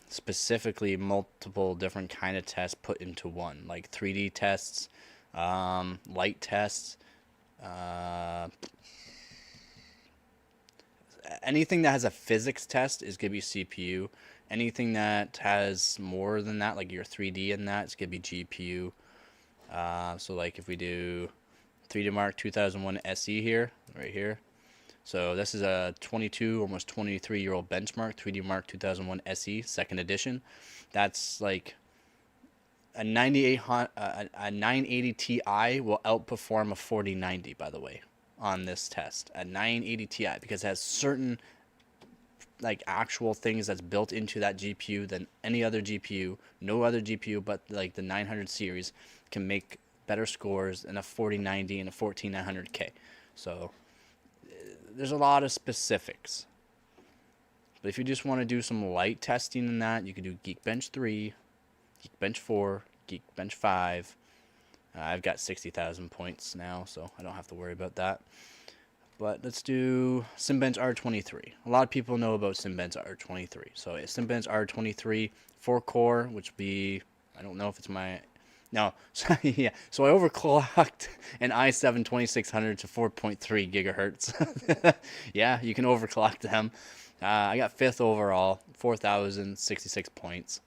specifically multiple different kind of tests put into one. Like 3D tests, light tests, anything that has a physics test is gonna be CPU. Anything that has more than that, like your 3D in that, it's gonna be GPU. So like if we do 3D Mark 2001 SE here, right here. So this is a 22, almost 23-year-old benchmark, 3D Mark 2001 SE, second edition. That's like a 980 Ti will outperform a 4090, by the way, on this test. A 980 Ti, because it has certain like actual things that's built into that GPU than any other GPU. No other GPU but like the 900 series can make better scores than a 4090 and a 14900K. So there's a lot of specifics. But if you just want to do some light testing in that, you can do Geekbench 3, Geekbench 4, Geekbench 5. I've got 60,000 points now, so I don't have to worry about that. But let's do Simbench R23. A lot of people know about Simbench R23. So Simbench R23 4-core, which would be, I don't know if it's my, no, so, yeah. So I overclocked an i7 2600 to 4.3 gigahertz. Yeah, you can overclock them. I got 5th overall, 4,066 points.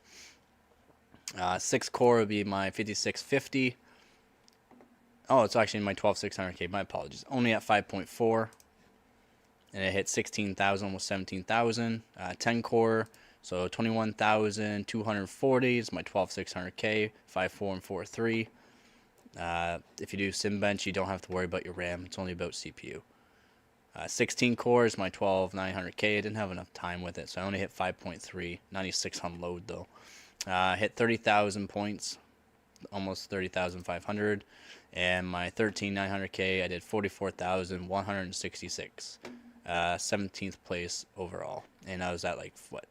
6-core would be my 5650. Oh, it's actually my 12600K. My apologies. Only at 5.4. And it hit 16,000, almost 17,000. 10-core, so 21,240 is my 12600K. 5.4 and 4.3. If you do Simbench, you don't have to worry about your RAM. It's only about CPU. 16 core is my 12900K. I didn't have enough time with it, so I only hit 5.3. 96 on load, though. Hit 30,000 points. Almost 30,500. And my 13900K, I did 44,166. 17th place overall. And I was at like, what,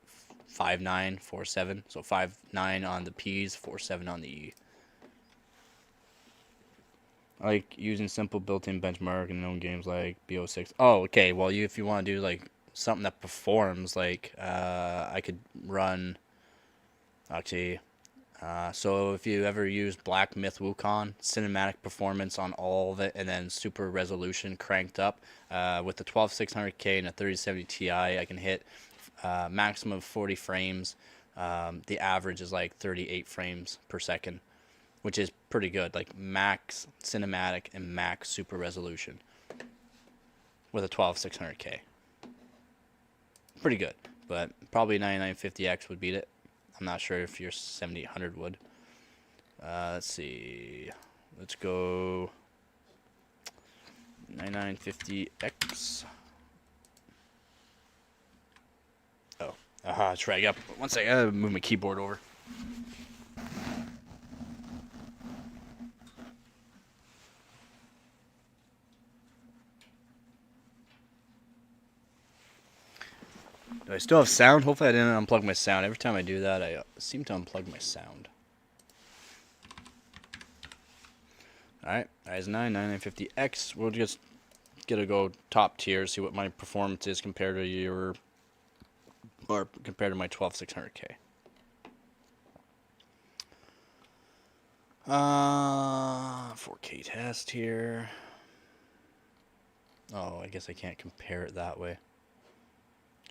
5.9, 4.7. So 5.9 on the P's, 4.7 on the E. I like using simple built-in benchmark in known games like BO6. Oh, okay. Well, if you want to do like something that performs, like I could run. Actually, so if you ever use Black Myth Wukong, cinematic performance on all of it, and then super resolution cranked up, with the 12600K and a 3070 Ti, I can hit maximum of 40 frames. The average is like 38 frames per second, which is pretty good. Like max cinematic and max super resolution with a 12600K. Pretty good, but probably 9950X would beat it. I'm not sure if your 7800 would. Let's see. Let's go 9950X. Oh, that's right. Yep. One second. I gotta move my keyboard over. Do I still have sound? Hopefully I didn't unplug my sound. Every time I do that, I seem to unplug my sound. Alright, i9, 9950X. We'll just get to go top tier, see what my performance is compared to your, or compared to my 12600K. 4K test here. Oh, I guess I can't compare it that way.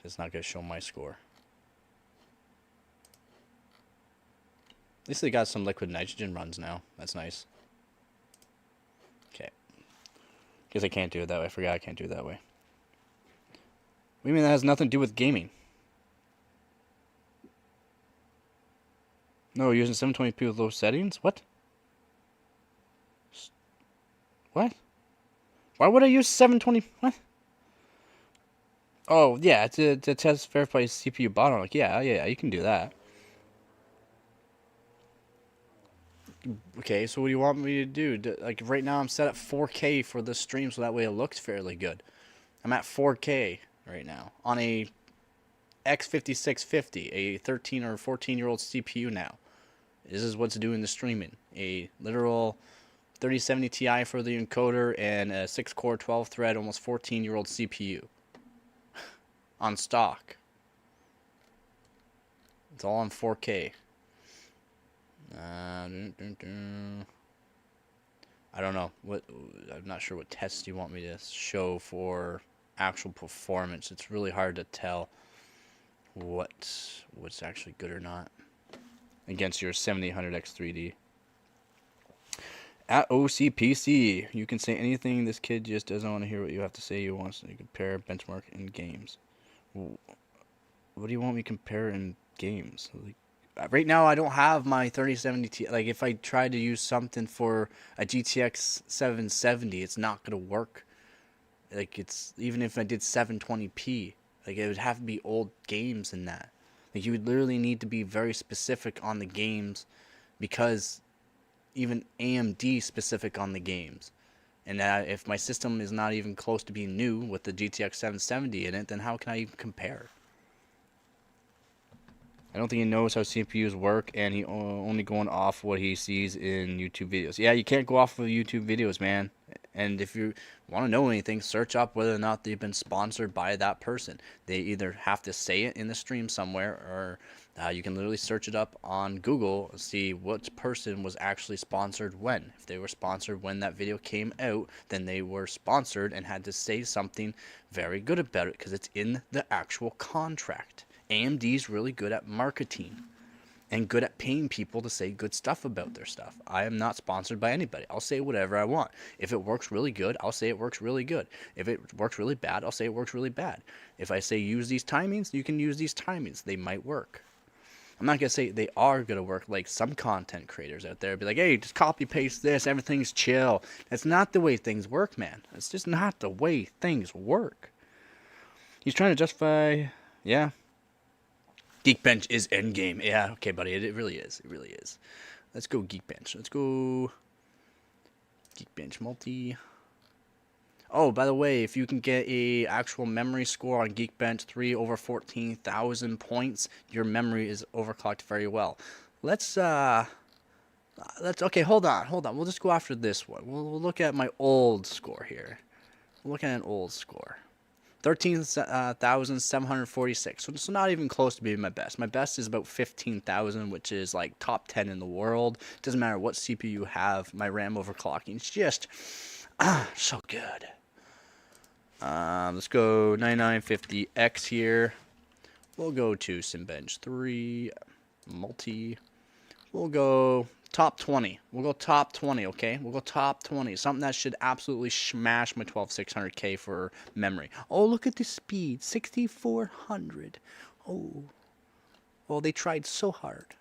It's not going to show my score. At least they got some liquid nitrogen runs now. That's nice. Okay. Guess I can't do it that way. I forgot I can't do it that way. What do you mean that has nothing to do with gaming? No, using 720p with low settings? What? What? Why would I use 720? What? Oh, yeah, to test verify CPU bottleneck. Yeah, you can do that. Okay, so what do you want me to do? Like, right now I'm set at 4K for this stream, so that way it looks fairly good. I'm at 4K right now on a X5650, a 13 or 14-year-old CPU now. This is what's doing the streaming. A literal 3070 Ti for the encoder and a 6-core, 12-thread, almost 14-year-old CPU. On stock. It's all on 4K. I don't know. I'm not sure what tests you want me to show for actual performance, it's really hard to tell what's actually good or not against your 7800X3D. At OCPC, you can say anything. This kid just doesn't want to hear what you have to say. He wants to compare, benchmark in games. What do you want me to compare in games? Like, right now, I don't have my 3070 Ti. Like, if I try to use something for a GTX 770, it's not gonna work. Like, it's even if I did 720p, like it would have to be old games in that. Like, you would literally need to be very specific on the games, because even AMD specific on the games. And if my system is not even close to being new with the GTX 770 in it, then how can I even compare? I don't think he knows how CPUs work, and he only going off what he sees in YouTube videos. Yeah, you can't go off of YouTube videos, man. And if you want to know anything, search up whether or not they've been sponsored by that person. They either have to say it in the stream somewhere, or you can literally search it up on Google and see what person was actually sponsored when. If they were sponsored when that video came out, then they were sponsored and had to say something very good about it, because it's in the actual contract. AMD's really good at marketing and good at paying people to say good stuff about their stuff. I am not sponsored by anybody. I'll say whatever I want. If it works really good, I'll say it works really good. If it works really bad, I'll say it works really bad. If I say use these timings, you can use these timings. They might work. I'm not going to say they are going to work like some content creators out there. Be like, hey, just copy paste this. Everything's chill. That's not the way things work, man. It's just not the way things work. He's trying to justify, yeah. Geekbench is endgame. Yeah, okay, buddy. It really is. It really is. Let's go Geekbench. Let's go Geekbench multi. Oh, by the way, if you can get a actual memory score on Geekbench 3 over 14,000 points, your memory is overclocked very well. Let's okay, hold on. We'll just go after this one. We'll look at my old score here. We'll look at an old score. 13,746. So not even close to being my best. My best is about 15,000, which is like top 10 in the world. Doesn't matter what CPU you have. My RAM overclocking is just so good. Let's go 9950X here. We'll go to Simbench 3 multi. We'll go top 20. We'll go top 20, okay? We'll go top 20. Something that should absolutely smash my 12600K for memory. Oh, look at the speed. 6400. Oh. Well, they tried so hard.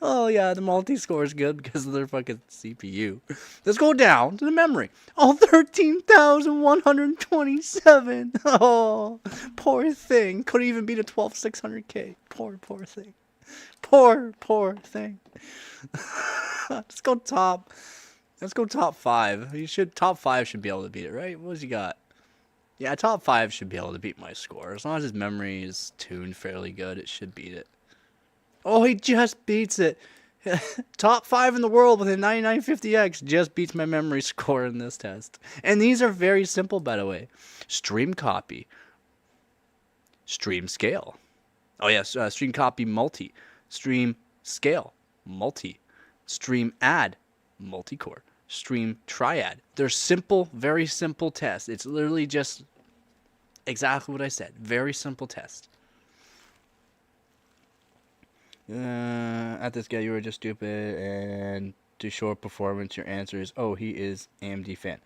Oh, yeah, the multi-score is good because of their fucking CPU. Let's go down to the memory. Oh, 13,127. Oh, poor thing. Couldn't even beat a 12600K. Poor thing. Poor thing. Let's go top 5. Top 5 should be able to beat it, right? What has he got? Yeah, top 5 should be able to beat my score. As long as his memory is tuned fairly good, it should beat it. Oh, he just beats it. Top 5 in the world with a 9950X just beats my memory score in this test. And these are very simple, by the way. Stream copy. Stream scale. Oh, yes, stream copy multi. Stream scale multi. Stream add multi-core. Stream triad. They're simple, very simple tests. It's literally just exactly what I said. Very simple test. At this guy, you were just stupid, and to show performance, your answer is, oh, he is AMD fan.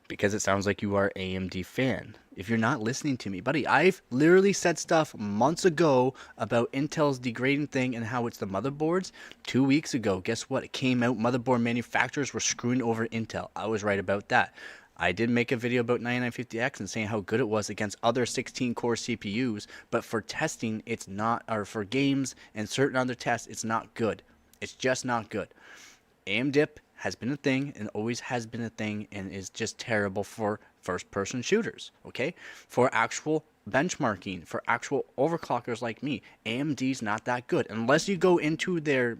Because it sounds like you are AMD fan. If you're not listening to me, buddy, I've literally said stuff months ago about Intel's degrading thing and how it's the motherboards. 2 weeks ago, guess what? It came out, motherboard manufacturers were screwing over Intel. I was right about that. I did make a video about 9950X and saying how good it was against other 16-core CPUs, but for testing, it's not, or for games and certain other tests, it's not good. It's just not good. AMDIP has been a thing and always has been a thing and is just terrible for first-person shooters, okay? For actual benchmarking, for actual overclockers like me, AMD's not that good. Unless you go into their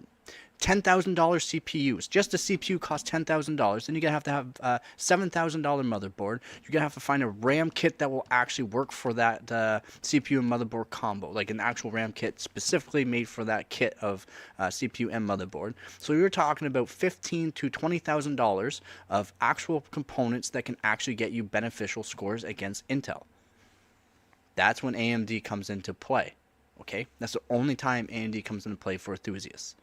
$10,000 CPUs. Just a CPU costs $10,000. Then you're going to have a $7,000 motherboard. You're going to have to find a RAM kit that will actually work for that CPU and motherboard combo, like an actual RAM kit specifically made for that kit of CPU and motherboard. So you're talking about $15,000 to $20,000 of actual components that can actually get you beneficial scores against Intel. That's when AMD comes into play. Okay? That's the only time AMD comes into play for enthusiasts.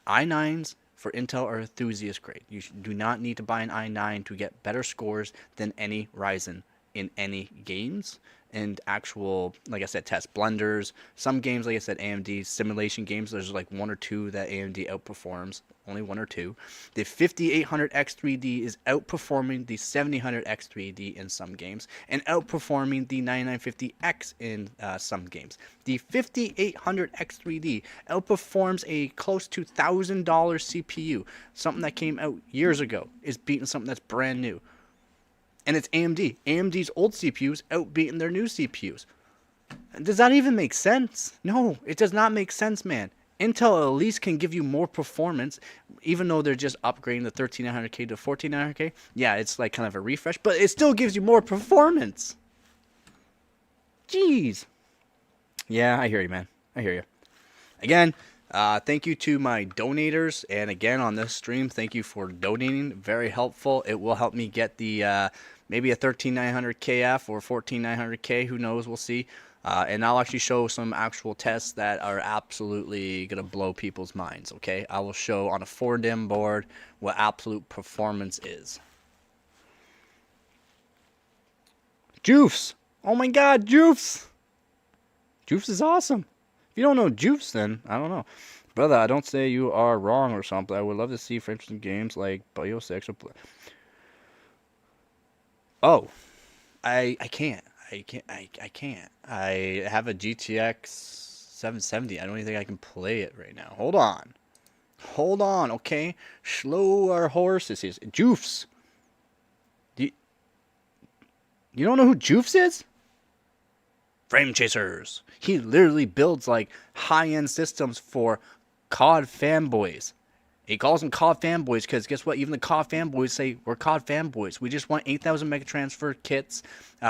i9s for Intel are enthusiast grade. You do not need to buy an i9 to get better scores than any Ryzen in any games and actual, like I said, test blenders. Some games, like I said, AMD simulation games, there's like one or two that AMD outperforms. Only one or two. The 5800X3D is outperforming the 7000X3D in some games and outperforming the 9950X in some games. The 5800X3D outperforms a close to $1,000 CPU. Something that came out years ago is beating something that's brand new. And it's AMD. AMD's old CPUs outbeating their new CPUs. Does that even make sense? No, it does not make sense, man. Intel at least can give you more performance, even though they're just upgrading the 13900K to 14900K. Yeah, it's like kind of a refresh, but it still gives you more performance. Jeez. Yeah, I hear you, man. I hear you. Again, thank you to my donators, and again on this stream, thank you for donating. Very helpful. It will help me get the maybe a 13900KF or 14900K. Who knows? We'll see. And I'll actually show some actual tests that are absolutely going to blow people's minds, okay? I will show on a 4DIMM board what absolute performance is. Juice! Oh my god, Juice! Juice is awesome. If you don't know Juice, then I don't know. Brother, I don't say you are wrong or something. I would love to see for interesting games like Bio6 or... Oh, I can't. I can't. I have a GTX 770. I don't even think I can play it right now. Hold on, okay? Slow our horses here. Joofs. You don't know who Joofs is? Frame Chasers. He literally builds like high-end systems for COD fanboys. He calls them COD fanboys because guess what? Even the COD fanboys say we're COD fanboys. We just want 8,000 mega transfer kits.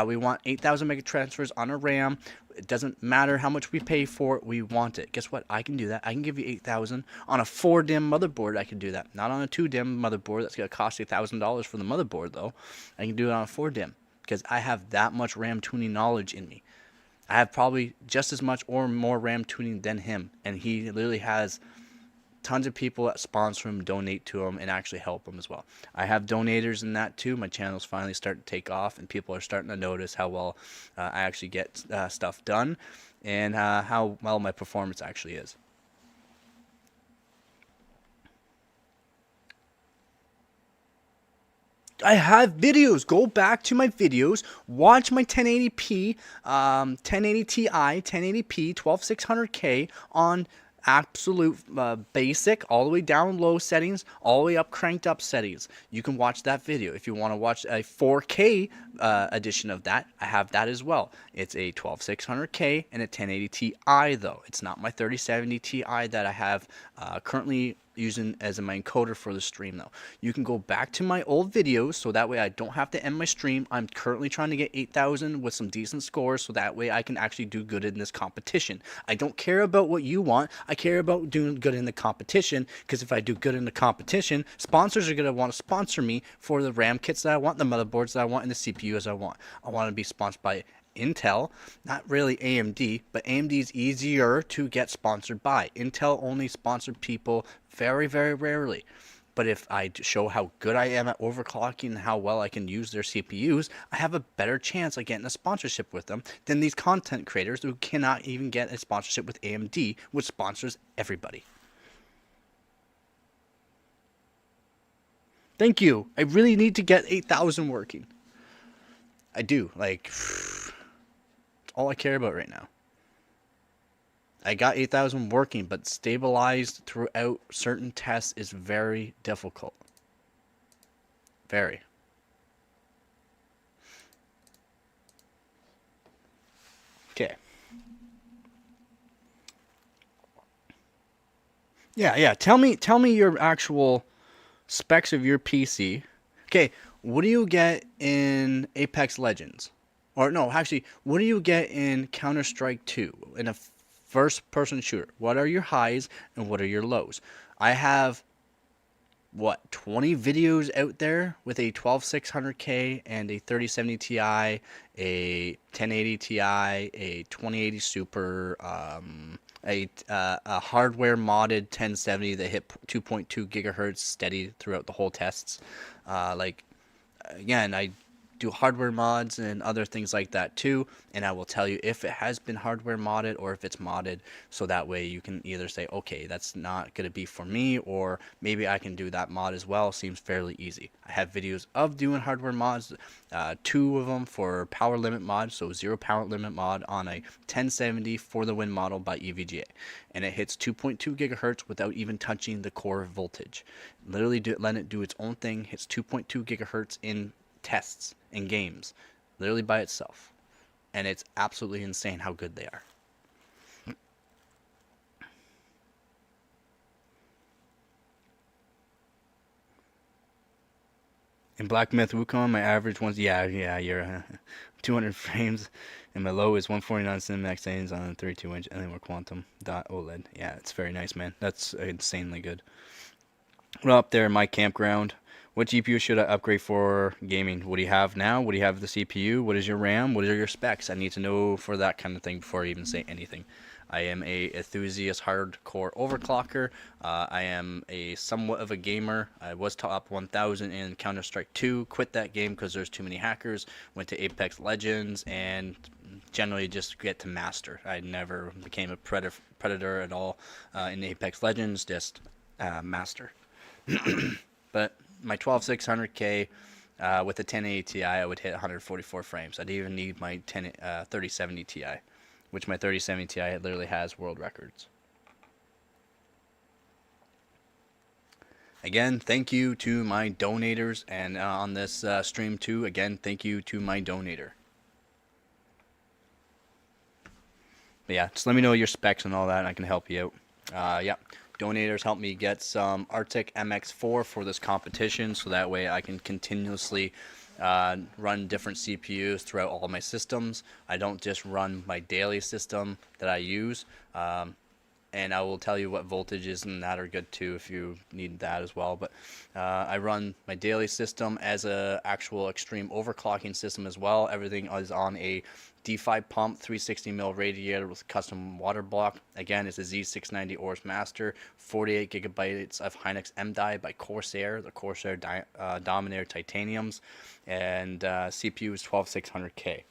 We want 8,000 mega transfers on a RAM. It doesn't matter how much we pay for it. We want it. Guess what? I can do that. I can give you 8,000 on a 4DIMM motherboard. I can do that. Not on a 2DIMM motherboard. That's gonna cost you $1,000 for the motherboard though. I can do it on a 4DIMM because I have that much RAM tuning knowledge in me. I have probably just as much or more RAM tuning than him, and he literally has tons of people that sponsor him, donate to him, and actually help him as well. I have donators in that too. My channel's finally starting to take off, and people are starting to notice how well I actually get stuff done, and how well my performance actually is. I have videos. Go back to my videos. Watch my 1080p, 1080 Ti, 1080p, 12600K on absolute basic, all the way down low settings, all the way up cranked up settings. You can watch that video. If you want to watch a 4K edition of that, I have that as well. It's a 12600K and a 1080 Ti though. It's not my 3070 Ti that I have currently using as my encoder for the stream though. You can go back to my old videos so that way I don't have to end my stream. I'm currently trying to get 8,000 with some decent scores so that way I can actually do good in this competition. I don't care about what you want. I care about doing good in the competition because if I do good in the competition, sponsors are going to want to sponsor me for the RAM kits that I want, the motherboards that I want, and the CPUs I want. I want to be sponsored by Intel, not really AMD, but AMD is easier to get sponsored by. Intel only sponsored people very, very rarely. But if I show how good I am at overclocking and how well I can use their CPUs, I have a better chance of getting a sponsorship with them than these content creators who cannot even get a sponsorship with AMD, which sponsors everybody. Thank you. I really need to get 8,000 working. I do. Like... all I care about right now. I got 8,000 working, but stabilized throughout certain tests is very difficult. Very. Okay. Yeah. Tell me your actual specs of your PC. Okay, what do you get in Apex Legends? Or no, actually, what do you get in Counter-Strike 2 in a first-person shooter? What are your highs and what are your lows? I have what 20 videos out there with a 12600K and a 3070 Ti, a 1080 Ti, a 2080 Super, a hardware modded 1070 that hit 2.2 gigahertz steady throughout the whole tests. Like again, I do hardware mods and other things like that too, and I will tell you if it has been hardware modded or if it's modded, so that way you can either say, okay, that's not going to be for me, or maybe I can do that mod as well. Seems fairly easy. I have videos of doing hardware mods, 2 of them for power limit mod, so 0 power limit mod on a 1070 for the win model by EVGA, and it hits 2.2 gigahertz without even touching the core voltage. Literally let it do its own thing, hits 2.2 gigahertz in tests in games, literally by itself, and it's absolutely insane how good they are. In Black Myth Wukong, my average one's you're 200 frames, and my low is 149 cinemax settings on a 32-inch Alienware Quantum dot OLED. Yeah, it's very nice, man. That's insanely good. Well, up there in my campground, what GPU should I upgrade for gaming? What do you have now? What do you have the CPU? What is your RAM? What are your specs? I need to know for that kind of thing before I even say anything. I am a enthusiast hardcore overclocker. I am a somewhat of a gamer. I was top 1000 in Counter-Strike 2. Quit that game because there's too many hackers. Went to Apex Legends and generally just get to master. I never became a predator at all in Apex Legends. Just master. But my 12600K with a 1080 Ti, I would hit 144 frames. I'd even need my 3070 Ti, which my 3070 Ti literally has world records. Again, thank you to my donators, and on this stream too, again, thank you to my donator. But yeah, just let me know your specs and all that, and I can help you out. Yeah. Donators help me get some Arctic MX4 for this competition, so that way I can continuously run different CPUs throughout all my systems. I don't just run my daily system that I use, and I will tell you what voltages and that are good too if you need that as well. But I run my daily system as a actual extreme overclocking system as well. Everything is on a D5 pump, 360 mil radiator with custom water block. Again, it's a Z690 Ors Master, 48 gigabytes of Hynix MDI by Corsair, the Corsair Dominator Titaniums, and CPU is 12600K.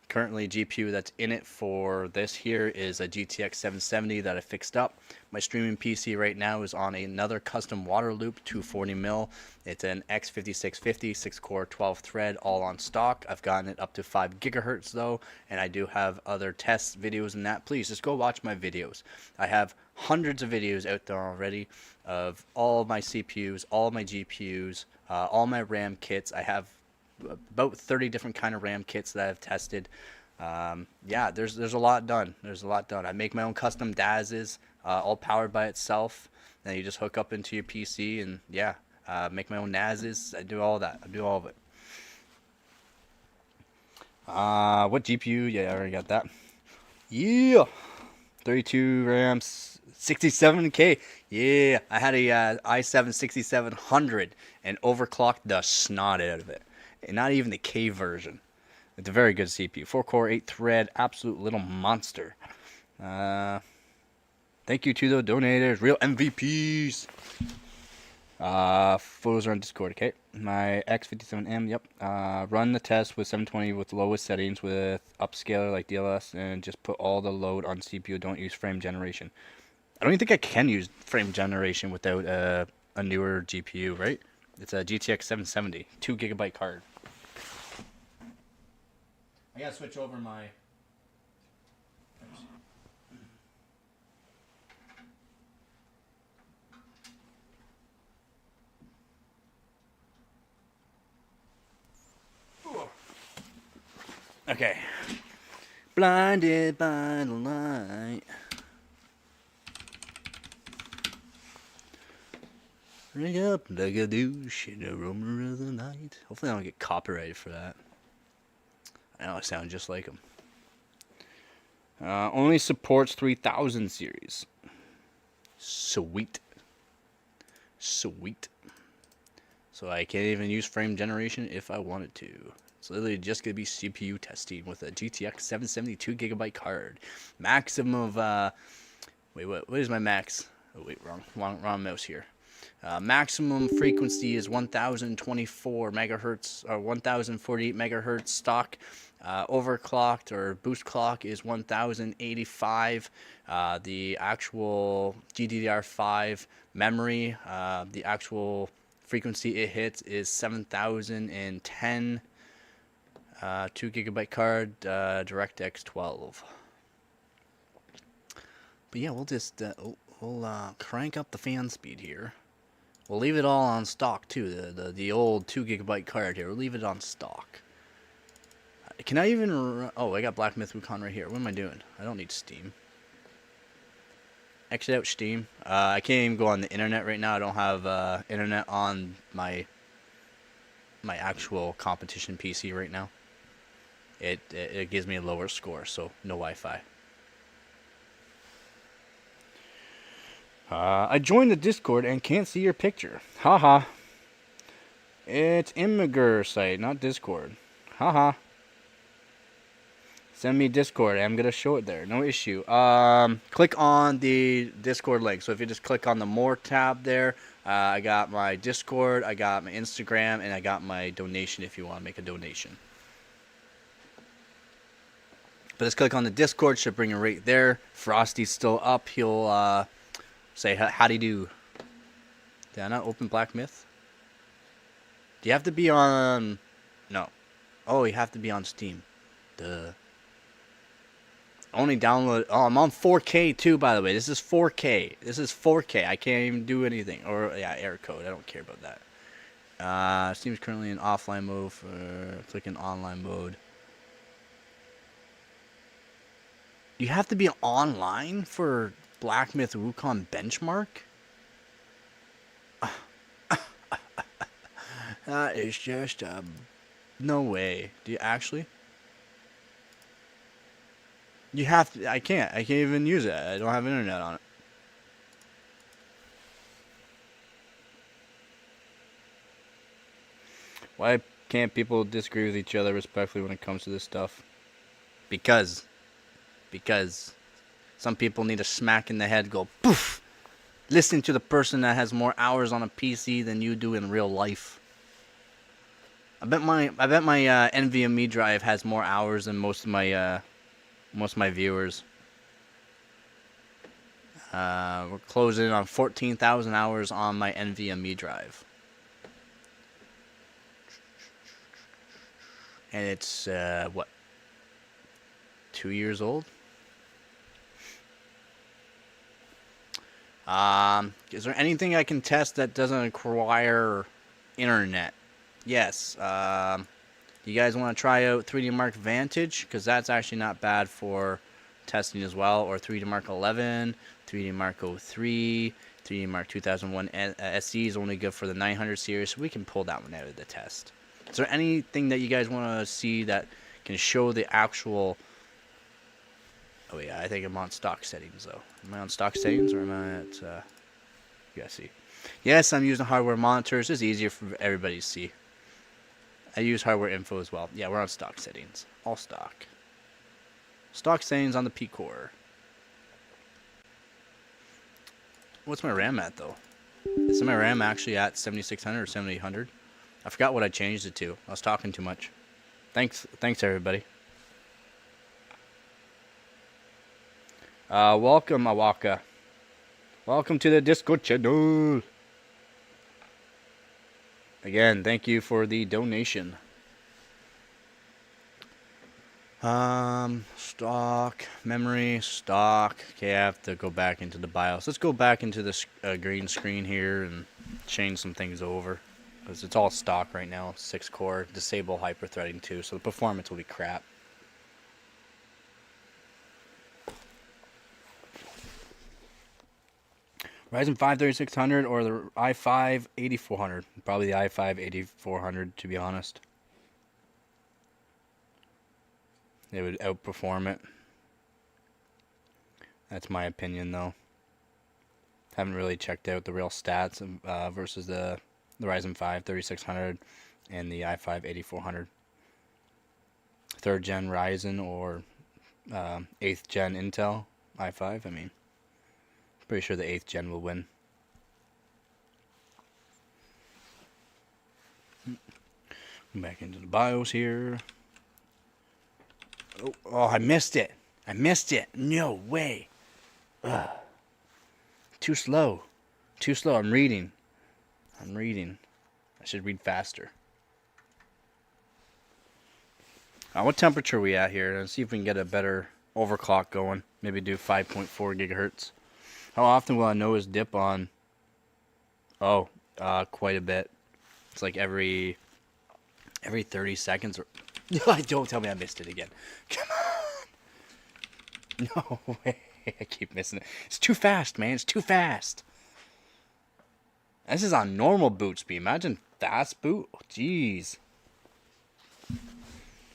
Currently, GPU that's in it for this here is a GTX 770 that I fixed up. My streaming PC right now is on another custom water loop, 240 mil. It's an X5650, 6-core, 12-thread, all on stock. I've gotten it up to 5 gigahertz though, and I do have other test videos in that. Please just go watch my videos. I have hundreds of videos out there already of all my CPUs, all my GPUs, all my RAM kits. I have about 30 different kind of RAM kits that I've tested. Yeah, there's a lot done. There's a lot done. I make my own custom DASs, all powered by itself. Then you just hook up into your PC and yeah, make my own NASs. I do all that. I do all of it. What GPU? Yeah, I already got that. Yeah, 32 RAM, 67K. Yeah, I had a i7 6700 and overclocked the snot out of it. And not even the K version. It's a very good CPU. 4-core, 8-thread, absolute little monster. Thank you to the donators, real MVPs. Photos are on Discord, okay? My X57M, yep. Run the test with 720 with lowest settings with upscaler like DLS and just put all the load on CPU. Don't use frame generation. I don't even think I can use frame generation without a newer GPU, right? It's a GTX 770, 2 gigabyte card. I gotta switch over my... Okay. Blinded by the light. Ring up like a douche in the rumor of the night. Hopefully I don't get copyrighted for that. I know I sound just like him. Only supports 3000 series. Sweet. Sweet. So I can't even use frame generation if I wanted to. It's literally just going to be CPU testing with a GTX 770 2GB card. Maximum of, wait, what is my max? Oh, wait, wrong mouse here. Maximum frequency is 1024 megahertz, or 1048 megahertz stock. Overclocked or boost clock is 1085. The actual DDR5 memory, the actual frequency it hits is 7010. 2GB card, DirectX 12. But yeah, we'll just we'll crank up the fan speed here. We'll leave it all on stock too. The old 2GB card here. We'll leave it on stock. Can I even? Oh, I got Black Myth Wukong right here. What am I doing? I don't need Steam. Exit out Steam. I can't even go on the internet right now. I don't have internet on my actual competition PC right now. It gives me a lower score, so no Wi-Fi. I joined the Discord and can't see your picture. Haha. It's Imgur site, not Discord. Haha. Send me Discord. I'm going to show it there. No issue. Click on the Discord link. So if you just click on the More tab there, I got my Discord, I got my Instagram, and I got my donation if you want to make a donation. But just click on the Discord. Should bring it right there. Frosty's still up. He'll say, howdy do. Did I not open Black Myth? Do you have to be on... No. Oh, you have to be on Steam. Duh. Only download... Oh, I'm on 4K too, by the way. This is 4K. This is 4K. I can't even do anything. Or, yeah, error code. I don't care about that. Steam's currently in offline mode. Click in online mode. You have to be online for Black Myth Wukong benchmark? That is just... no way. Do you actually... You have to... I can't even use it. I don't have internet on it. Why can't people disagree with each other respectfully when it comes to this stuff? Because some people need a smack in the head, go poof. Listen to the person that has more hours on a PC than you do in real life. I bet my NVMe drive has more hours than most of my viewers. We're closing on 14,000 hours on my NVMe drive. And it's, what? 2 years old? Is there anything I can test that doesn't require internet? Yes. You guys want to try out 3D Mark Vantage? Because that's actually not bad for testing as well. Or 3D Mark 11, 3D Mark 03, 3D Mark 2001 SE is only good for the 900 series. So we can pull that one out of the test. Is there anything that you guys want to see that can show the actual... Oh yeah, I think I'm on stock settings though. Am I on stock settings or am I at... You guys see. Yes, I'm using hardware monitors. It's easier for everybody to see. I use hardware info as well. Yeah, we're on stock settings. All stock. Stock settings on the P-Core. What's my RAM at though? Is my RAM actually at 7600 or 7800? I forgot what I changed it to. I was talking too much. Thanks everybody. Welcome, Awaka. Welcome to the Discord channel. Again, thank you for the donation. Stock, memory, stock. Okay, I have to go back into the BIOS. Let's go back into this green screen here and change some things over. Because it's all stock right now. 6-core, disable hyperthreading too, so the performance will be crap. Ryzen 5 3600 or the i5 8400. Probably the i5 8400, to be honest. They would outperform it. That's my opinion, though. Haven't really checked out the real stats versus the Ryzen 5 3600 and the i5 8400. 3rd gen Ryzen or 8th gen Intel i5. I mean, pretty sure the 8th gen will win. Back into the BIOS here. Oh, I missed it. I missed it. No way. Ugh. Too slow. Too slow. I'm reading. I should read faster. What temperature are we at here? Let's see if we can get a better overclock going. Maybe do 5.4 gigahertz. How often will I know his dip on? Oh, quite a bit. It's like every 30 seconds. Or don't tell me I missed it again. Come on. No way. I keep missing it. It's too fast, man. It's too fast. This is on normal boot speed. Imagine fast boot. Jeez.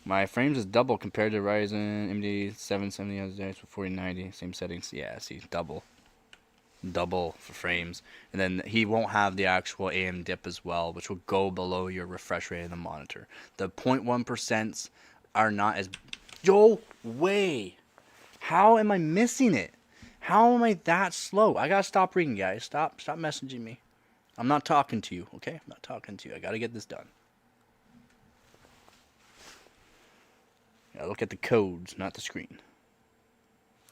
My frames is double compared to Ryzen AMD 770 with 4090. Same settings. Yeah, see, double for frames. And then he won't have the actual AM dip as well, which will go below your refresh rate of the monitor. The 0.1% are not as... No way! How am I missing it? How am I that slow? I gotta stop reading, guys. Stop messaging me. I'm not talking to you, okay? I'm not talking to you. I gotta get this done. Gotta look at the codes, not the screen.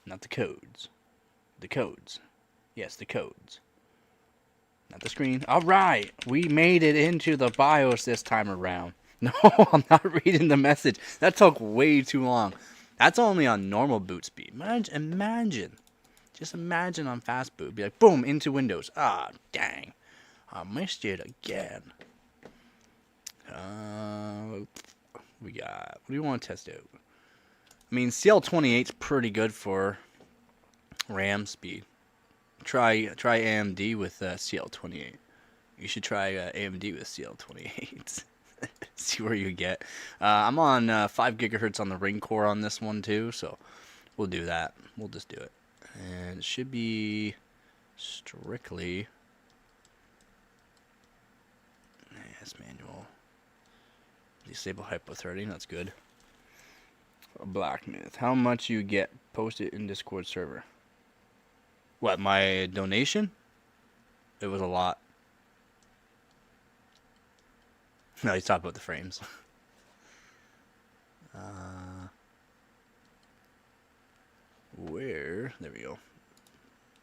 Not the codes. The codes. Yes, the codes. Not the screen. Alright! We made it into the BIOS this time around. No, I'm not reading the message. That took way too long. That's only on normal boot speed. Imagine. Just imagine on fast boot. Be like, boom, into Windows. Ah, dang. I missed it again. We got... What do you want to test out? I mean, CL28's pretty good for RAM speed. Try AMD with CL28. You should try AMD with CL28. See where you get. I'm on 5 gigahertz on the ring core on this one too, so we'll do that. We'll just do it. And it should be strictly... Yes, manual. Disable hypothrotting, that's good. Blacksmith. How much you get? Post it in Discord server. What, my donation? It was a lot. No, he's talking about the frames. Where? There we go.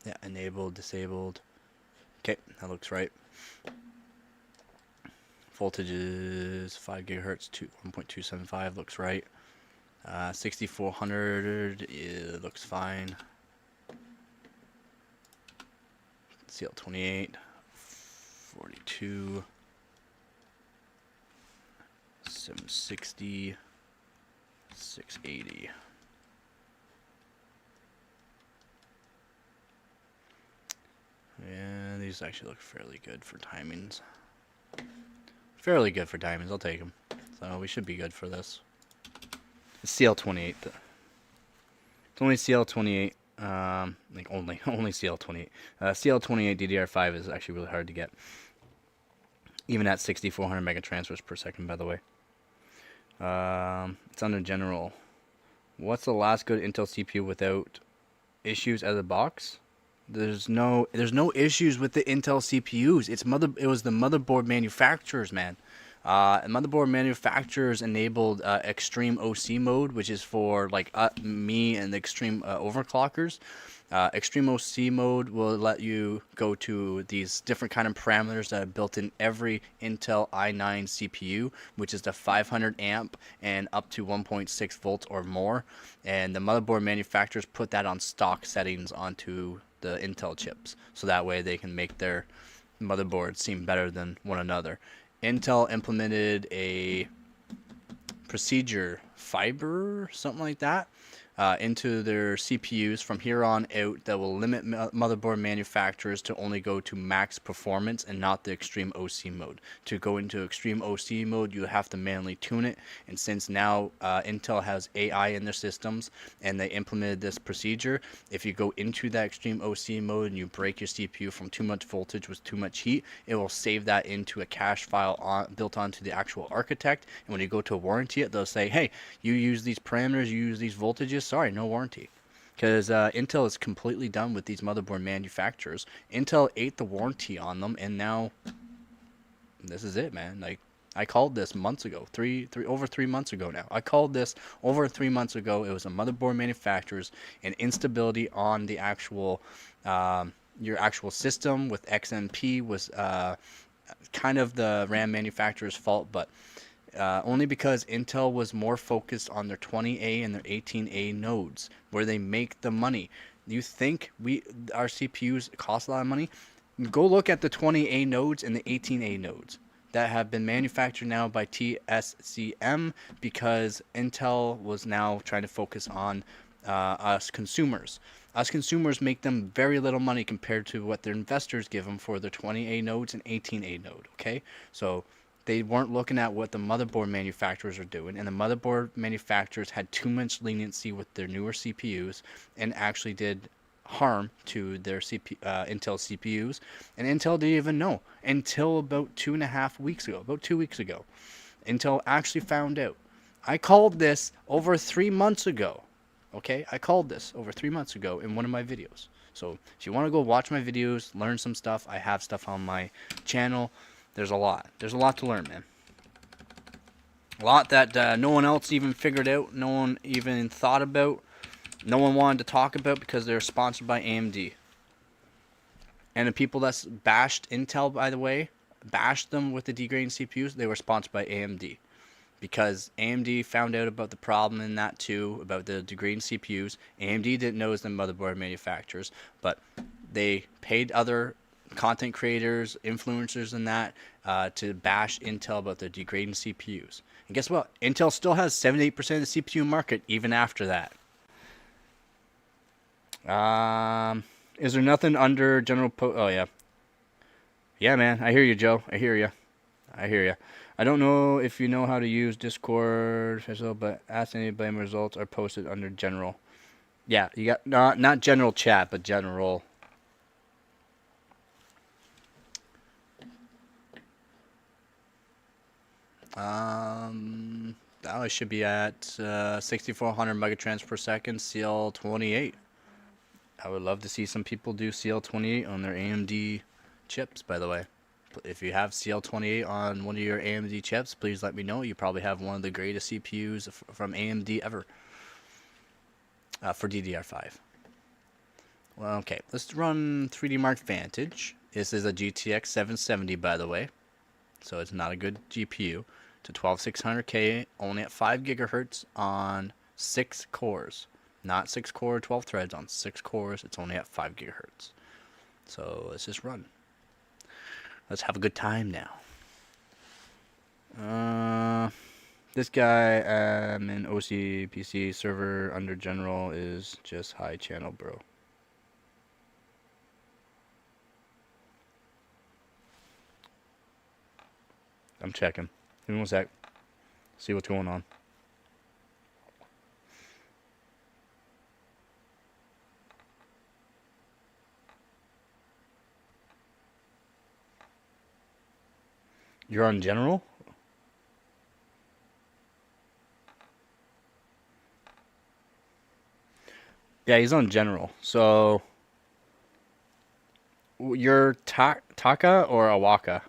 Yeah, enabled, disabled. Okay, that looks right. Voltage is 5 gigahertz to 1.275 looks right. 6400 looks fine. CL28, 42, 760, 680. Yeah, these actually look fairly good for timings. Fairly good for timings, I'll take them. So we should be good for this. It's CL28 though. It's only CL28, like only CL28. CL28 DDR5 is actually really hard to get. Even at 6400 mega transfers per second, by the way. It's under general. What's the last good Intel CPU without issues out of the box? There's no issues with the Intel CPUs. It was the motherboard manufacturers, man. Motherboard manufacturers enabled extreme OC mode, which is for like me and the extreme overclockers. Extreme OC mode will let you go to these different kind of parameters that are built in every Intel i9 CPU, which is the 500 amp and up to 1.6 volts or more. And the motherboard manufacturers put that on stock settings onto the Intel chips, so that way they can make their motherboards seem better than one another. Intel implemented a procedure fiber, something like that, into their CPUs from here on out that will limit motherboard manufacturers to only go to max performance and not the extreme OC mode. To go into extreme OC mode, you have to manually tune it, and since now Intel has AI in their systems and they implemented this procedure, if you go into that extreme OC mode and you break your CPU from too much voltage with too much heat, it will save that into a cache file built onto the actual architect, and when you go to warranty it, they'll say, hey, you use these parameters, you use these voltages, sorry, no warranty. Because Intel is completely done with these motherboard manufacturers. Intel ate the warranty on them, and now this is it, man. Like, I called this months ago, over 3 months ago now. I called this over 3 months ago. It was a motherboard manufacturers and instability on the actual your actual system with XMP was kind of the RAM manufacturer's fault, but only because Intel was more focused on their 20A and their 18A nodes, where they make the money. You think our CPUs cost a lot of money? Go look at the 20A nodes and the 18A nodes that have been manufactured now by TSCM, because Intel was now trying to focus on us consumers. Us consumers make them very little money compared to what their investors give them for their 20A nodes and 18A node, okay? So they weren't looking at what the motherboard manufacturers are doing, and the motherboard manufacturers had too much leniency with their newer CPUs and actually did harm to their Intel CPUs, and Intel didn't even know until about 2.5 weeks ago, about 2 weeks ago. Intel actually found out. I called this over 3 months ago. Okay, I called this over 3 months ago in one of my videos. So if you want to go watch my videos, learn some stuff, I have stuff on my channel. There's a lot. There's a lot to learn, man. A lot that no one else even figured out, no one even thought about, no one wanted to talk about because they're sponsored by AMD. And the people that bashed Intel, by the way, bashed them with the degrading CPUs, they were sponsored by AMD. Because AMD found out about the problem in that too, about the degrading CPUs. AMD didn't know as the motherboard manufacturers, but they paid other content creators, influencers and that to bash Intel about their degrading CPUs. And guess what? Intel still has 78% of the CPU market even after that. Is there nothing under general oh yeah. Yeah, man. I hear you, Joe. I hear you. I don't know if you know how to use Discord, but ask anybody. Results are posted under general. Yeah, you got not general chat, but general. That should be at 6,400 megatrans per second, CL28. I would love to see some people do CL28 on their AMD chips, by the way. If you have CL28 on one of your AMD chips, please let me know. You probably have one of the greatest CPUs from AMD ever for DDR5. Well, okay, let's run 3D Mark Vantage. This is a GTX 770, by the way, so it's not a good GPU. To 12600K, only at 5 gigahertz on 6 cores. Not 6 core, 12 threads, on 6 cores. It's only at 5 gigahertz. So let's just run. Let's have a good time now. This guy in OCPC server under general is just high channel, bro. I'm checking. Give me 1 sec. See what's going on. You're on general? Yeah, he's on general. So you're Taka or Awaka?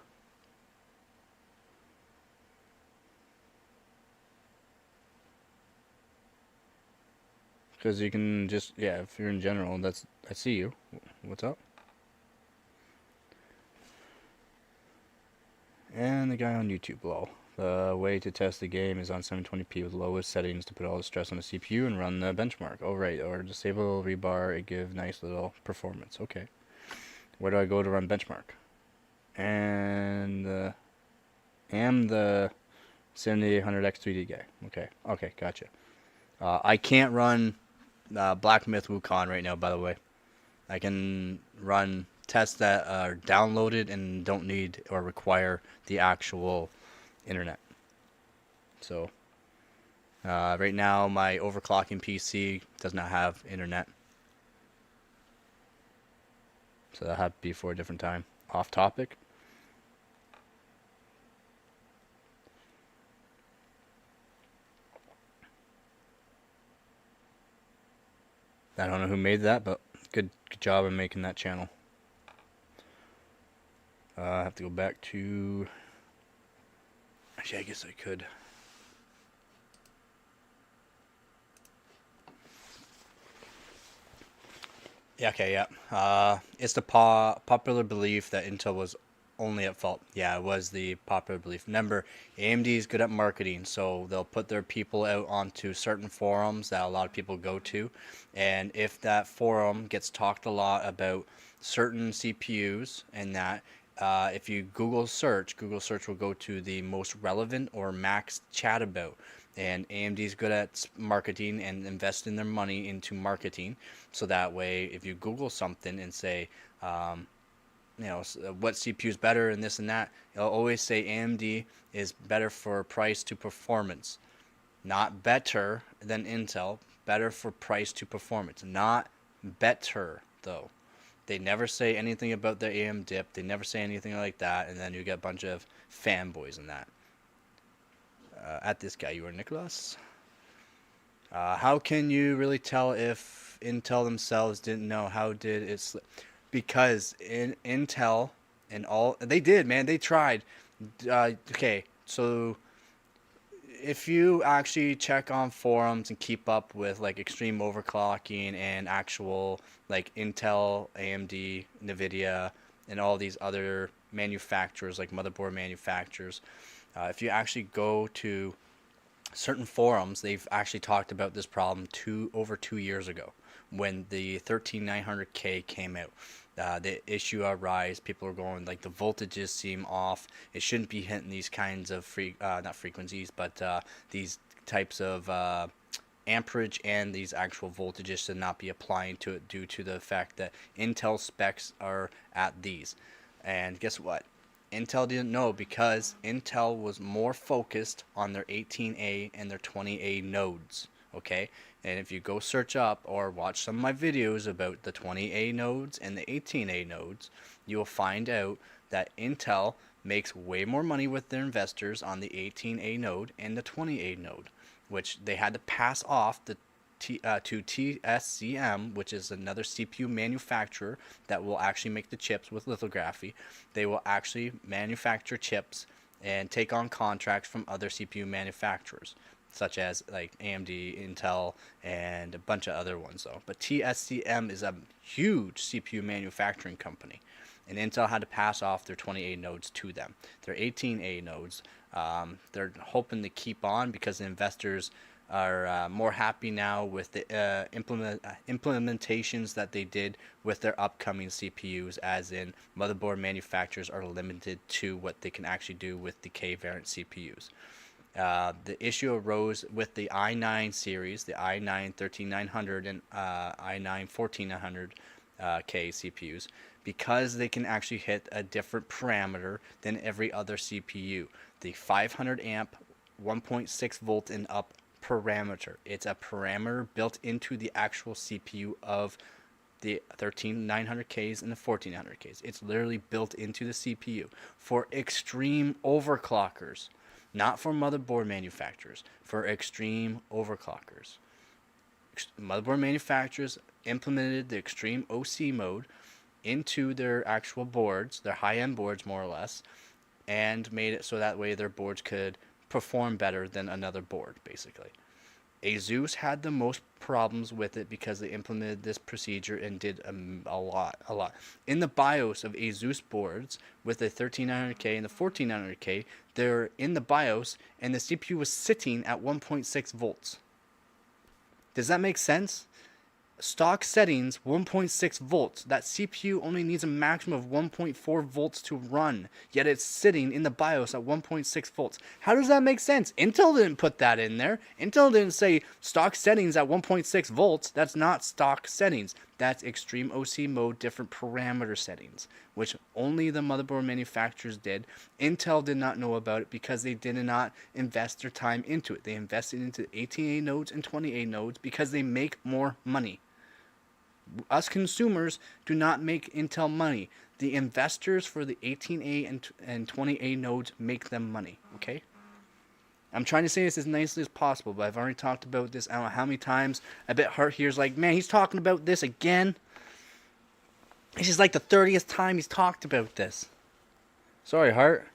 Because you can just, yeah, if you're in general, I see you. What's up? And the guy on YouTube, lol. The way to test the game is on 720p with lowest settings to put all the stress on the CPU and run the benchmark. Oh, right. Or disable rebar, it gives nice little performance. Okay. Where do I go to run benchmark? And am the 7800X3D guy. Okay. Okay, gotcha. I can't run Black Myth Wukong right now, by the way. I can run tests that are downloaded and don't need or require the actual internet. So right now, my overclocking PC does not have internet. So that'll have to be for a different time. Off topic. I don't know who made that, but good job in making that channel. I have to go back to... Actually, I guess I could. Yeah, okay, yeah. It's the popular belief that Intel was only at fault. Yeah, it was the popular belief. Remember, AMD is good at marketing, so they'll put their people out onto certain forums that a lot of people go to. And if that forum gets talked a lot about certain CPUs and that, if you Google search will go to the most relevant or max chat about. And AMD is good at marketing and investing their money into marketing. So that way, if you Google something and say, what CPU is better and this and that, it'll always say AMD is better for price to performance. Not better than Intel, better for price to performance. Not better, though. They never say anything about the AM dip. They never say anything like that, and then you get a bunch of fanboys in that. At this guy, you are Nicholas. How can you really tell if Intel themselves didn't know? How did it slip? Because in Intel and all, they did, man. They tried. Okay, so if you actually check on forums and keep up with like extreme overclocking and actual like Intel, AMD, Nvidia, and all these other manufacturers like motherboard manufacturers, if you actually go to certain forums, they've actually talked about this problem over 2 years ago when the 13900K came out. The issue arise. People are going like the voltages seem off. It shouldn't be hitting these kinds of not frequencies, but these types of amperage, and these actual voltages should not be applying to it due to the fact that Intel specs are at these. And guess what? Intel didn't know because Intel was more focused on their 18A and their 20A nodes. Okay, and if you go search up or watch some of my videos about the 20A nodes and the 18A nodes, you will find out that Intel makes way more money with their investors on the 18A node and the 20A node, which they had to pass off to TSCM, which is another CPU manufacturer that will actually make the chips with lithography. They will actually manufacture chips and take on contracts from other CPU manufacturers, such as like AMD, Intel, and a bunch of other ones though. But TSCM is a huge CPU manufacturing company, and Intel had to pass off their 20A nodes to them. Their 18A nodes, they're hoping to keep on because the investors are more happy now with the implementations that they did with their upcoming CPUs, as in motherboard manufacturers are limited to what they can actually do with the K variant CPUs. The issue arose with the i9 series, the i9 13900 and i9 14900K CPUs, because they can actually hit a different parameter than every other CPU. The 500 amp, 1.6 volt and up parameter. It's a parameter built into the actual CPU of the 13900Ks and the 1400Ks. It's literally built into the CPU for extreme overclockers, not for motherboard manufacturers, for extreme overclockers. Motherboard manufacturers implemented the extreme OC mode into their actual boards, their high-end boards more or less, and made it so that way their boards could perform better than another board, basically. ASUS had the most problems with it because they implemented this procedure and did a lot. In the BIOS of ASUS boards with the 13900K and the 1400K, they're in the BIOS and the CPU was sitting at 1.6 volts. Does that make sense? stock settings 1.6 volts. That CPU only needs a maximum of 1.4 volts to run, yet it's sitting in the BIOS at 1.6 volts. How does that make sense? Intel didn't put that in there. Intel didn't say stock settings at 1.6 volts. That's not stock settings. That's extreme OC mode, different parameter settings, which only the motherboard manufacturers did. Intel did not know about it because they did not invest their time into it. They invested into 18A nodes and 20A nodes because they make more money. Us consumers do not make Intel money. The investors for the 18A and 20A nodes make them money, okay? I'm trying to say this as nicely as possible, but I've already talked about this I don't know how many times. I bet Hart here's like, man, he's talking about this again. This is like the 30th time he's talked about this. Sorry, Hart.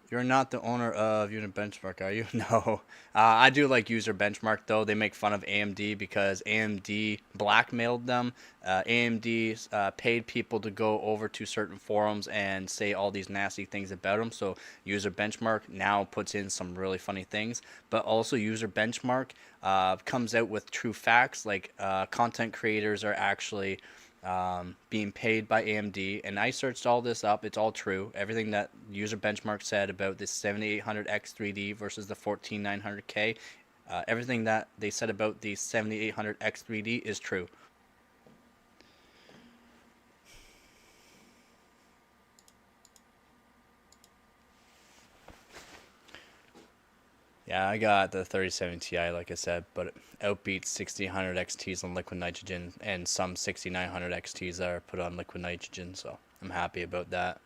You're not the owner of Unit Benchmark, are you? No. I do like User Benchmark, though. They make fun of AMD because AMD blackmailed them. AMD paid people to go over to certain forums and say all these nasty things about them. So User Benchmark now puts in some really funny things. But also User Benchmark comes out with true facts, like content creators are actually being paid by AMD, and I searched all this up. It's all true. Everything that User Benchmark said about this 7800X 3D versus the 14900K, everything that they said about the 7800X 3D is true. Yeah, I got the 3070 Ti, like I said, but it outbeats 1600 XTs on liquid nitrogen, and some 6900 XTs are put on liquid nitrogen, so I'm happy about that.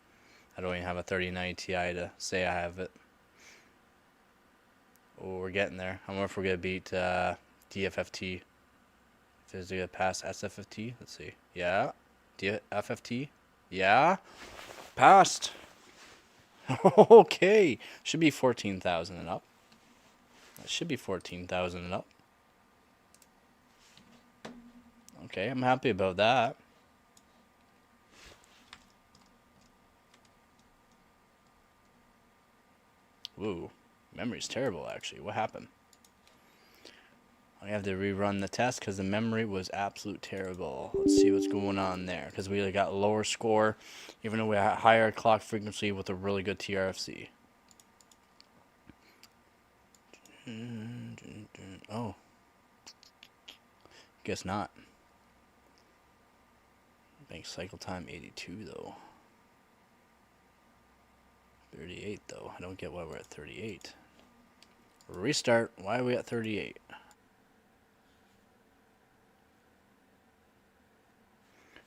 I don't even have a 3090 Ti to say I have it. Oh, we're getting there. I wonder if we're going to beat DFFT. If it's going to pass SFFT. Let's see. Yeah. DFFT. Yeah. Passed. Okay. Should be 14,000 and up. It should be 14,000 and up. Okay, I'm happy about that. Woo, memory's terrible actually. What happened? I have to rerun the test because the memory was absolute terrible. Let's see what's going on there, because we got lower score even though we had higher clock frequency with a really good TRFC. Oh, guess not. Bank cycle time 82 though. 38 though. I don't get why we're at 38. Restart. Why are we at 38?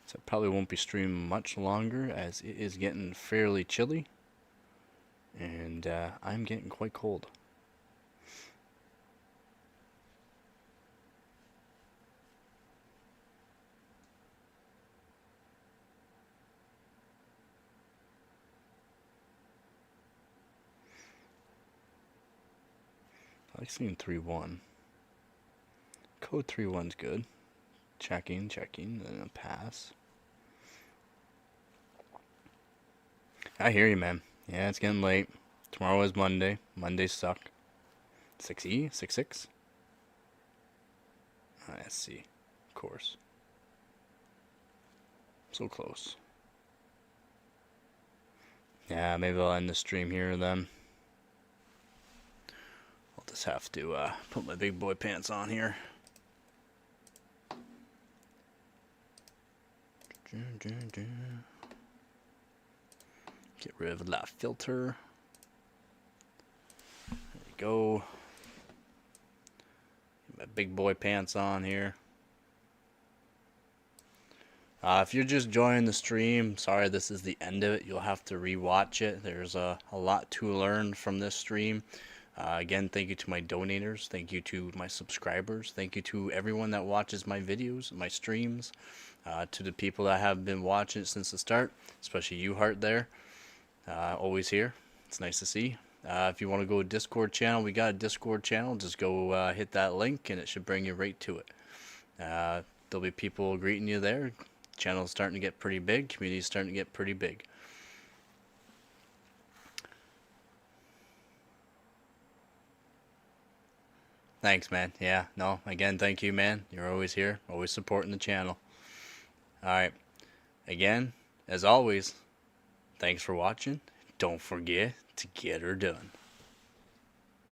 So it probably won't be streamed much longer as it is getting fairly chilly. And I'm getting quite cold. I like seeing 3-1. Code 3-1's good. Checking, then a pass. I hear you, man. Yeah, it's getting late. Tomorrow is Monday. Mondays suck. 6E? 6-6? SC. Of course. So close. Yeah, maybe I'll end the stream here then. I'll just have to put my big boy pants on here. Get rid of that filter. There we go. Get my big boy pants on here. If you're just joining the stream, sorry, this is the end of it. You'll have to rewatch it. There's a lot to learn from this stream. Again, thank you to my donators. Thank you to my subscribers. Thank you to everyone that watches my videos, my streams. To the people that have been watching it since the start, especially you, Hart, there. Always here. It's nice to see. If you want to go to Discord channel, we got a Discord channel. Just go hit that link and it should bring you right to it. There'll be people greeting you there. Channel's starting to get pretty big. Community's starting to get pretty big. Thanks, man. Yeah, no, again, thank you, man. You're always here, always supporting the channel. All right. Again, as always, thanks for watching. Don't forget to get her done.